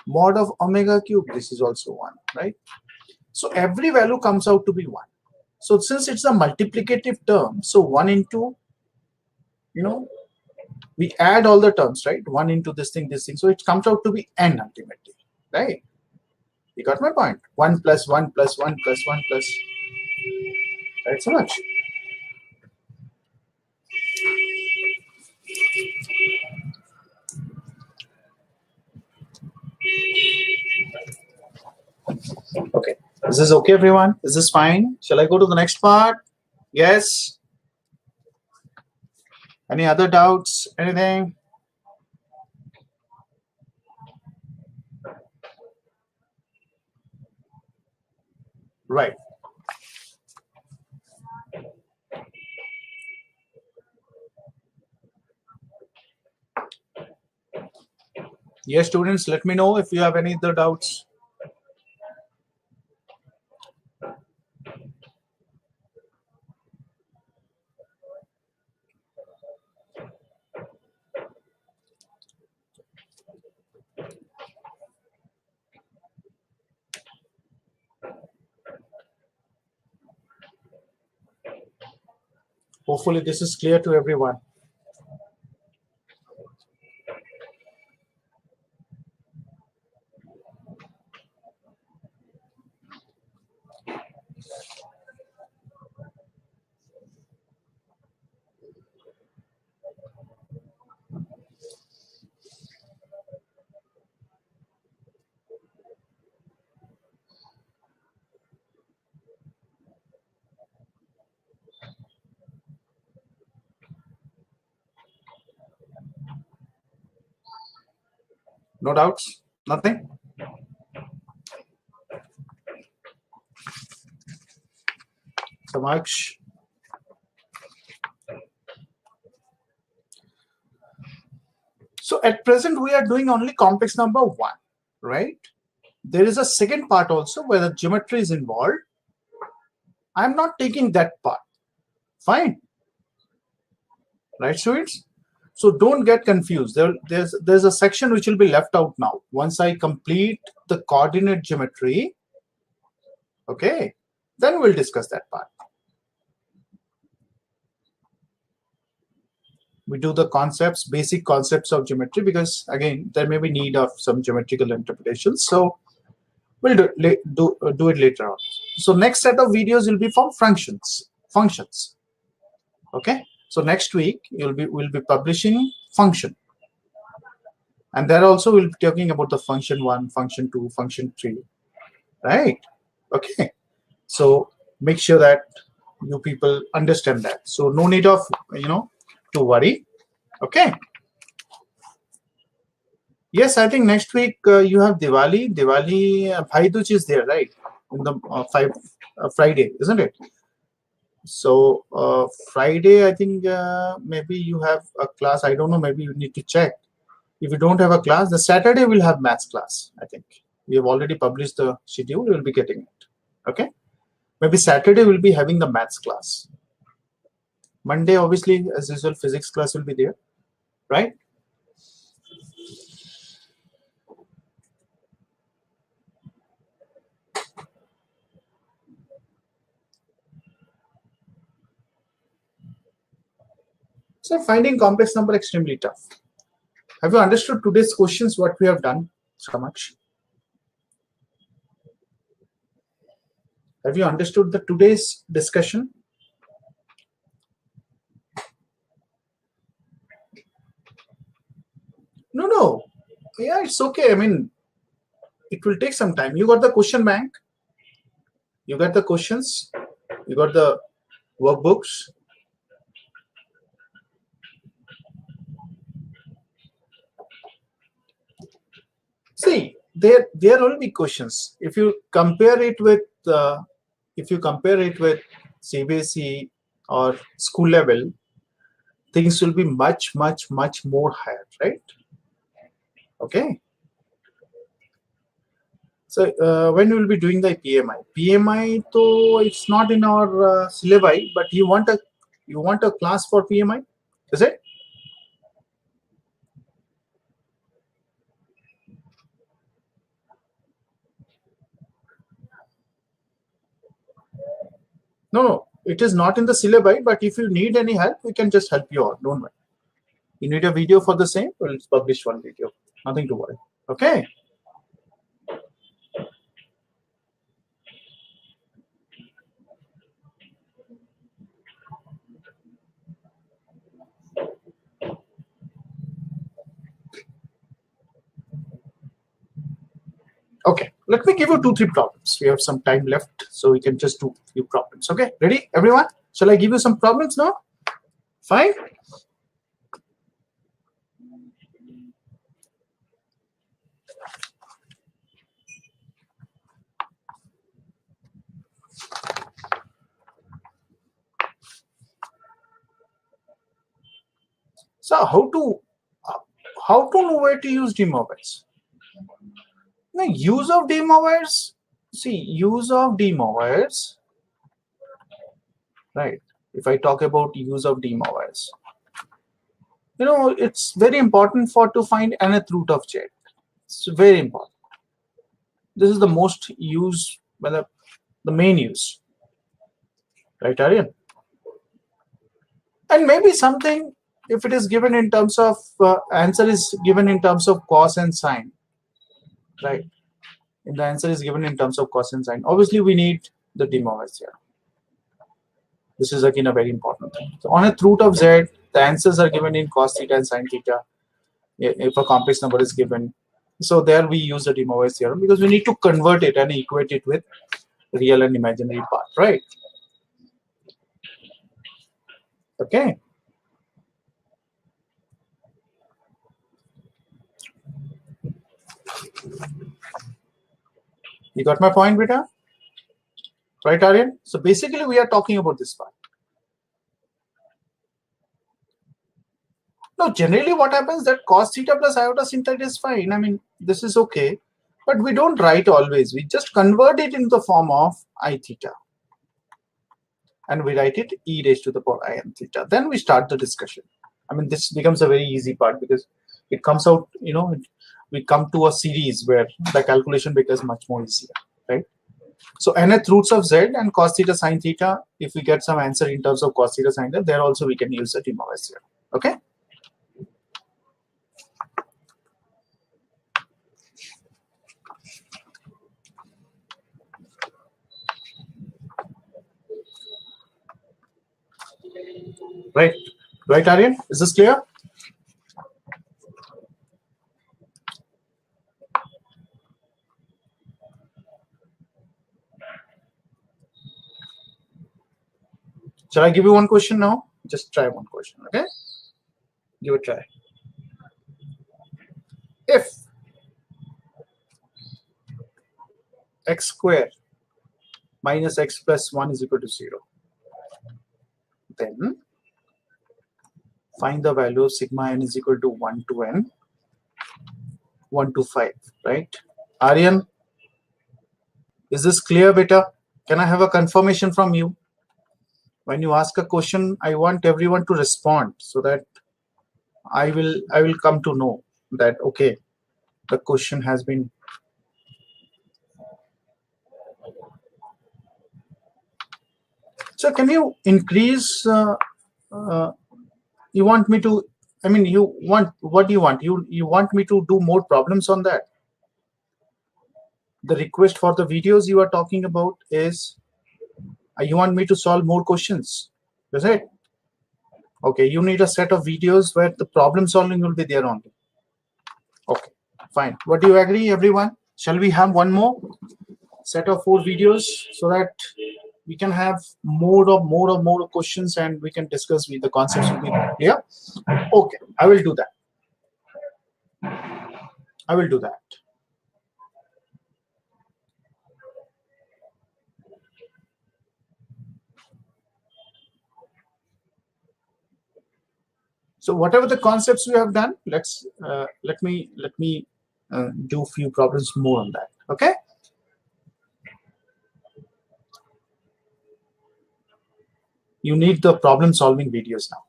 Mod of omega cube, this is also 1, right? So every value comes out to be 1. So since it's a multiplicative term, so 1 into, we add all the terms, right? 1 into this thing. So it comes out to be n ultimately, right? You got my point? 1 plus 1 plus 1 plus 1 plus, right? So much. Okay. Is this okay, everyone? Is this fine? Shall I go to the next part? Yes? Any other doubts? Anything? Right. Yes, students, let me know if you have any other doubts. Hopefully this is clear to everyone. No doubts? Nothing? Samaksh? So at present, we are doing only complex number 1, right? There is a second part also where the geometry is involved. I'm not taking that part. Fine. Right, students? So don't get confused. There's a section which will be left out now. Once I complete the coordinate geometry, okay, then we'll discuss that part. We do the concepts, basic concepts of geometry, because again, there may be need of some geometrical interpretations. So we'll do it later on. So next set of videos will be from functions. Okay. So next week we'll be publishing function, and there also we'll be talking about the function 1, function 2, function 3, right? Okay. So make sure that you people understand that. So no need of to worry. Okay. Yes, I think next week you have Diwali. Bhai Dooj is there, right? In the Friday, isn't it? So Friday, I think maybe you have a class. I don't know. Maybe you need to check. If you don't have a class, the Saturday we'll have maths class. I think we have already published the schedule. We will be getting it. Okay. Maybe Saturday we'll be having the maths class. Monday, obviously, as usual, physics class will be there, right? So finding complex number extremely tough. Have you understood today's questions, what we have done, Samaksh? Have you understood the today's discussion? No. Yeah, it's okay. I mean, it will take some time. You got the question bank. You got the questions. You got the workbooks. See, there will be questions. If you compare it with CBSE or school level, things will be much more higher, right? Okay. So when you will be doing the PMI, though it's not in our syllabi, but you want a class for PMI, is it? No, it is not in the syllabi, but if you need any help, we can just help you out. Don't worry. You need a video for the same, we'll publish one video. Nothing to worry. Okay. Okay, let me give you 2-3 problems. We have some time left, so we can just do a few problems. Okay, ready, everyone? Shall I give you some problems now? Fine. So how to know where to use demovers? The use of demovers. See, use of demovers. Right. If I talk about use of demovers, it's very important to find nth root of z. It's very important. This is the most used, well, the main use. Right, Aryan? And maybe something, if it is given in terms of answer is given in terms of cos and sine, right? And the answer is given in terms of cos and sine. Obviously, we need the de Moivre's theorem. This is again a very important thing. So on a root of z, the answers are given in cos theta and sine theta. If a complex number is given, so there we use the de Moivre's theorem because we need to convert it and equate it with real and imaginary part, right? Okay. You got my point, beta? Right, Aryan? So basically, we are talking about this part. Now, generally, what happens that cos theta plus iota sin theta is fine. I mean, this is okay, but we don't write always. We just convert it into the form of I theta, and we write it e raised to the power I n theta. Then we start the discussion. I mean, this becomes a very easy part because it comes out. We come to a series where the calculation becomes much more easier, right? So nth roots of z and cos theta sin theta. If we get some answer in terms of cos theta sin theta, there also we can use the de Moivre's theorem. Okay. Right, Aryan? Is this clear? Shall I give you one question now? Just try one question, okay? Give it a try. If x square minus x plus 1 is equal to 0, then find the value of sigma n is equal to 1 to n, 1 to 5, right? Aryan, is this clear, beta? Can I have a confirmation from you? When you ask a question, I want everyone to respond so that I will come to know that, okay, the question has been. So can you increase, you want me to, I mean, what do you want? You want me to do more problems on that? The request for the videos you are talking about is, you want me to solve more questions, is it? Okay, you need a set of videos where the problem solving will be there only. Okay, fine. What do you agree, everyone? Shall we have one more set of 4 videos so that we can have more questions and we can discuss with the concepts will be clear? Okay, I will do that. I will do that. So whatever the concepts we have done, let's let me do a few problems more on that. Okay. You need the problem solving videos now.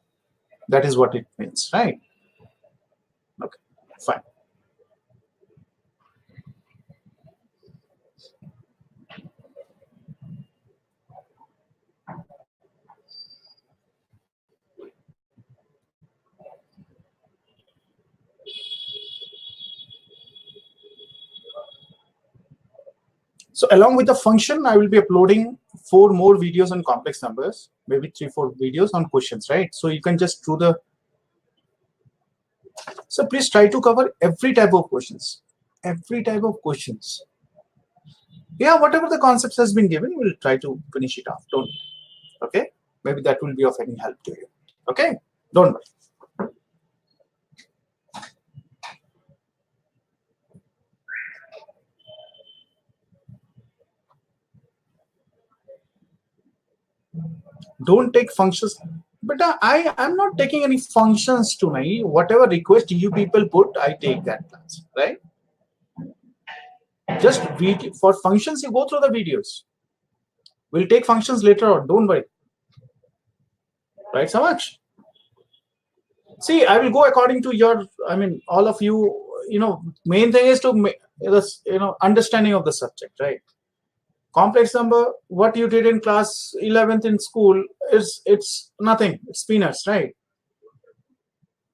That is what it means, right? Okay, fine. So along with the function, I will be uploading 4 more videos on complex numbers, maybe 3-4 videos on questions, right? So you can just do the. So please try to cover every type of questions. Every type of questions. Yeah, whatever the concepts has been given, we'll try to finish it off. Don't. Okay. Maybe that will be of any help to you. Okay. Don't worry. Don't take functions, but I'm not taking any functions tonight. Whatever request you people put, I take that class, right? Just for functions, you go through the videos. We'll take functions later on. Don't worry, right, Samaj? See, I will go according to your. I mean, all of you. Main thing is to understanding of the subject, right? Complex number, what you did in class 11th in school, it's nothing. It's peanuts, right?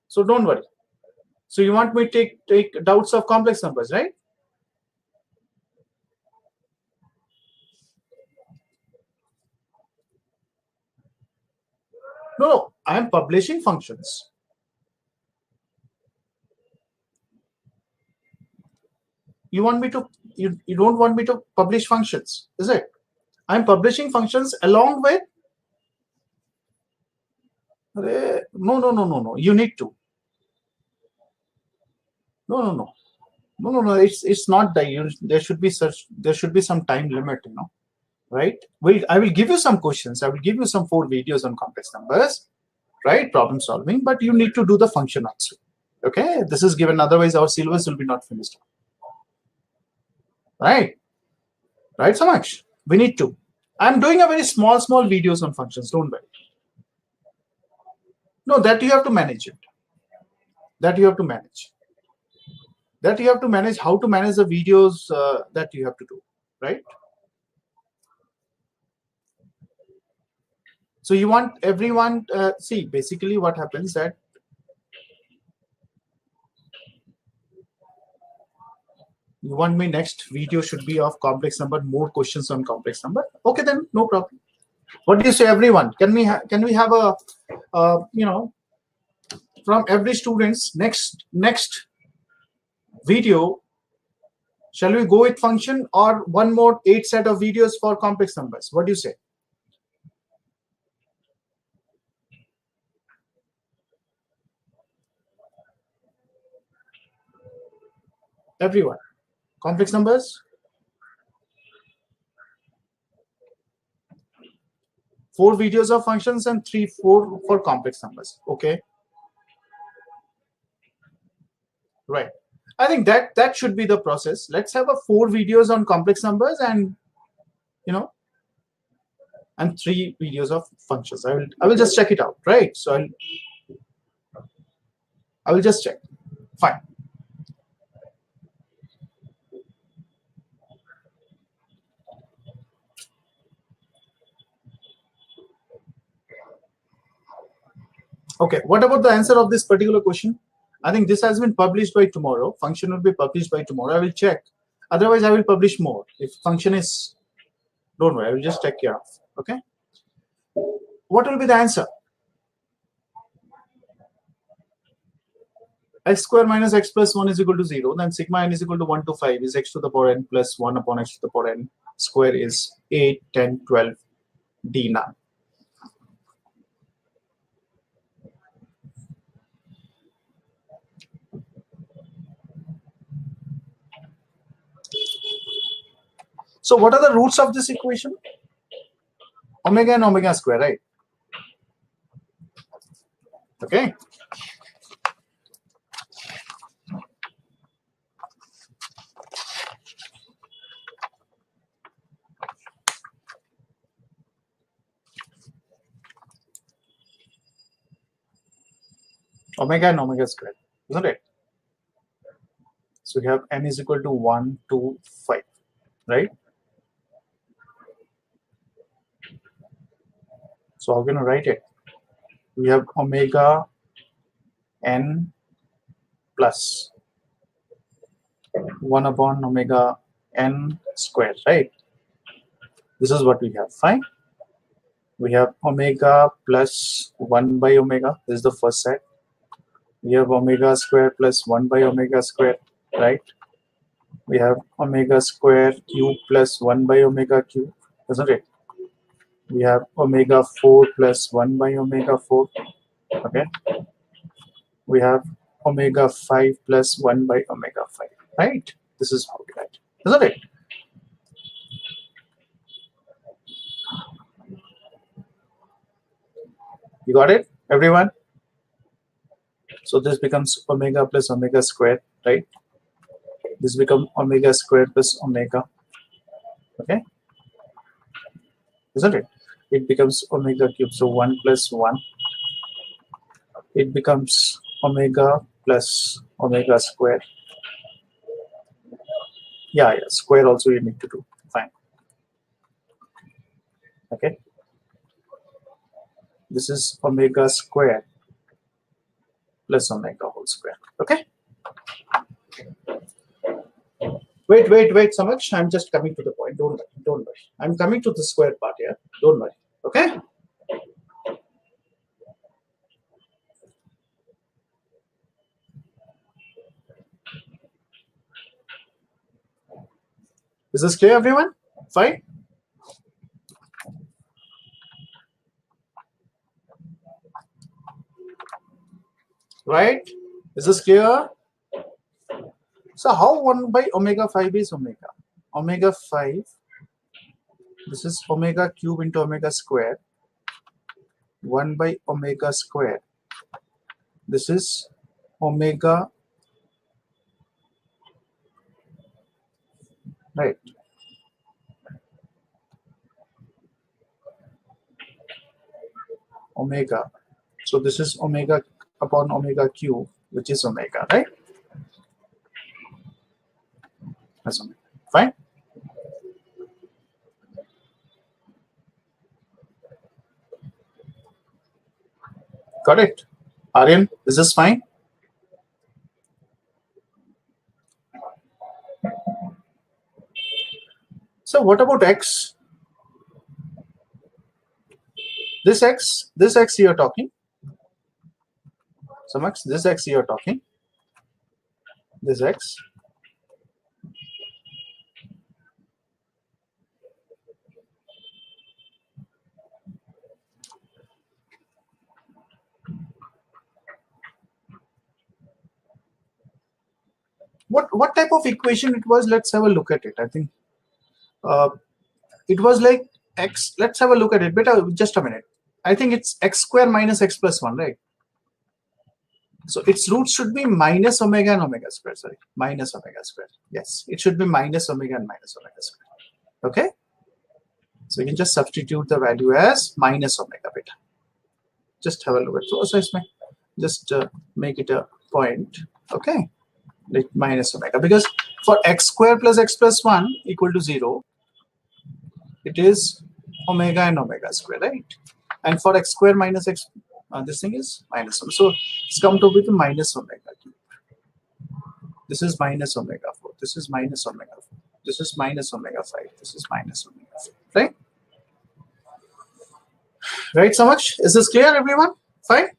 So don't worry. So you want me to take doubts of complex numbers, right? No, I am publishing functions. You want me to, you don't want me to publish functions, is it? I'm publishing functions along with, no. You need to. No. It's not that there should be some time limit, right? I will give you some questions. I will give you some 4 videos on complex numbers, right? Problem solving, but you need to do the function also. Okay, this is given. Otherwise, our syllabus will be not finished. Right, Samaksh? We need to. I'm doing a very small videos on functions. Don't worry. No, that you have to manage it. That you have to manage. That you have to manage how to manage the videos that you have to do, right? So you want everyone, see, basically what happens that you want me next video should be of complex number, more questions on complex number. Okay, then no problem. What do you say, everyone? Can we have a from every student's next video? Shall we go with function or one more 8 set of videos for complex numbers? What do you say? Everyone, complex numbers, 4 videos of functions and 4 for complex numbers. Okay, right. I think that should be the process. Let's have a 4 videos on complex numbers and and 3 videos of functions. I will just check it out, right? So I will just check. Fine. Okay, what about the answer of this particular question? I think this has been published by tomorrow. Function will be published by tomorrow. I will check. Otherwise, I will publish more. If function is, don't worry, I will just take care of. Okay. What will be the answer? X square minus x plus 1 is equal to 0. Then sigma n is equal to 1 to 5 is x to the power n plus 1 upon x to the power n square is 8, 10, 12, d none. So what are the roots of this equation? Omega and omega square, right? Okay. Omega and omega square, isn't it? So we have n is equal to 1, 2, 5, right? So how can I write it? We have omega n plus 1 upon omega n square, right? This is what we have. Fine. We have omega plus 1 by omega. This is the first set. We have omega square plus 1 by omega square, right? We have omega square cube plus 1 by omega cube, isn't it? We have omega 4 plus 1 by omega 4. Okay. We have omega 5 plus 1 by omega 5, right? This is how we write, isn't it? You got it, everyone? So this becomes omega plus omega square, right? This becomes omega square plus omega. Okay, isn't it? It becomes omega cube. So 1 plus 1. It becomes omega plus omega square. Yeah, square also you need to do. Fine. Okay, this is omega square plus omega whole square. Okay, wait so much. I'm just coming to the point. Don't worry. I'm coming to the square part here. Don't worry. Okay. Is this clear, everyone? Fine. Right? Is this clear? So how 1 by omega 5 is omega? Omega 5, this is omega cube into omega square. 1 by omega square. This is omega, right? Omega. So this is omega upon omega cube, which is omega, right? That's omega. Fine. Got it. Aryan, is this fine? So what about x? This x you are talking. So much this x you are talking. This x. What type of equation it was? Let's have a look at it. I think it was like x. Let's have a look at it. But just a minute. I think it's x square minus x plus 1, right? So its roots should be minus omega and omega square. Sorry, minus omega square. Yes, it should be minus omega and minus omega square. Okay. So you can just substitute the value as minus omega beta. Just have a look at it. Just make it a point. Okay. Like minus omega, because for x square plus x plus 1 equal to 0, it is omega and omega square, right? And for x square minus x, this thing is minus 1. So it's come to be the minus omega cube. This is minus omega 4. This is minus omega 4. This is minus omega 5. This is minus omega 4. Right? Right, so much? Is this clear, everyone? Fine?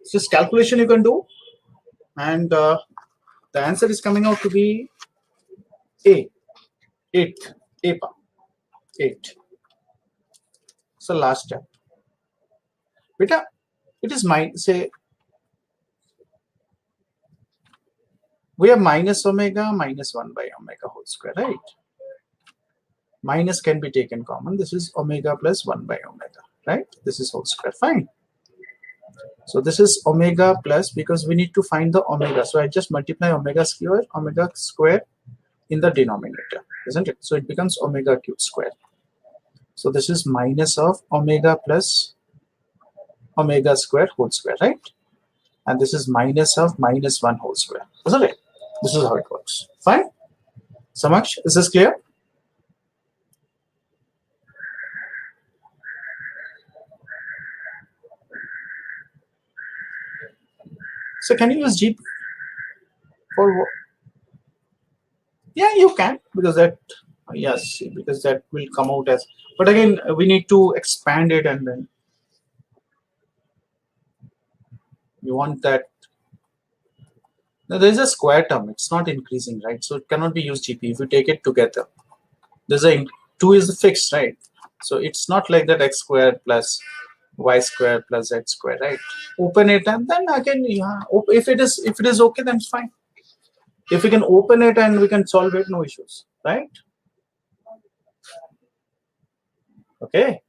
It's just calculation you can do. And the answer is coming out to be A. 8. A part. 8. So last step. Beta, it is say we have minus omega minus 1 by omega whole square, right? Minus can be taken common. This is omega plus 1 by omega, right? This is whole square. Fine. So this is omega plus, because we need to find the omega. So I just multiply omega square in the denominator, isn't it? So it becomes omega cube square. So this is minus of omega plus omega square whole square, right? And this is minus of minus 1 whole square, isn't it? This is how it works. Fine. So much. Is this clear? So can you use GP for what? Yeah, you can, because that, yes, because that will come out as, but again, we need to expand it, and then you want that. Now there is a square term, it's not increasing, right? So it cannot be used GP if you take it together. There's a 2 is fixed, right? So it's not like that x square plus y square plus z square, right? Open it, and then again, yeah, if it is okay, then it's fine. If we can open it and we can solve it, no issues, right? Okay.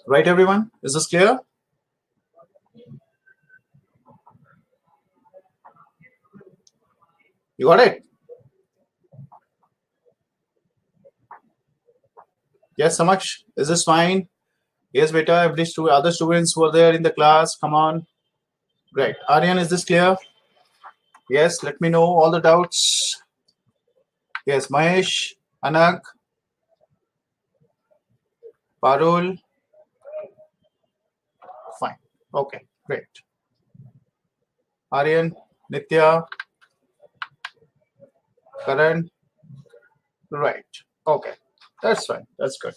Right, everyone? Is this clear? You got it? Yes, Samaksh, is this fine? Yes, beta. Every other students who are there in the class, come on. Great. Aryan, is this clear? Yes, let me know all the doubts. Yes, Mahesh, Anag, Parul. Fine. Okay, great. Aryan, Nitya, Karan. Right. Okay. That's fine. That's good.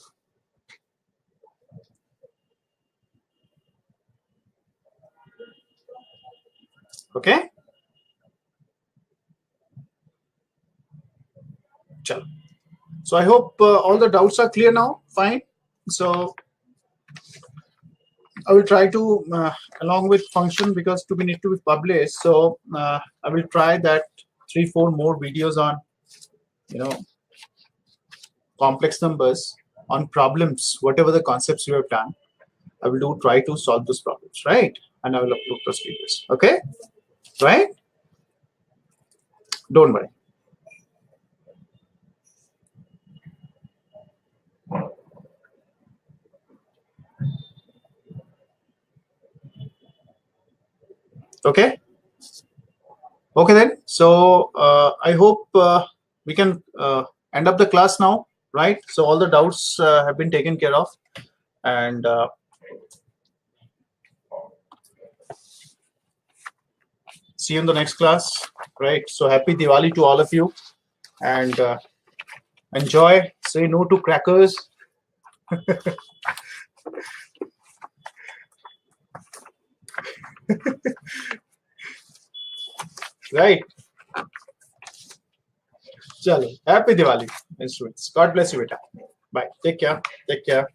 Okay. Chalo. So I hope all the doubts are clear now. Fine. So I will try to, along with function, because to be need to be published. So I will try that 3-4 more videos on, complex numbers, on problems, whatever the concepts you have done. I will try to solve those problems, right? And I will upload those videos. Okay, right? Don't worry. Okay. Okay then. So I hope we can end up the class now, right? So all the doubts have been taken care of, and see you in the next class, right? So happy Diwali to all of you, and enjoy. Say no to crackers. Right. Chalo. Happy Diwali, students. God bless you, beta. Bye. Take care. Take care.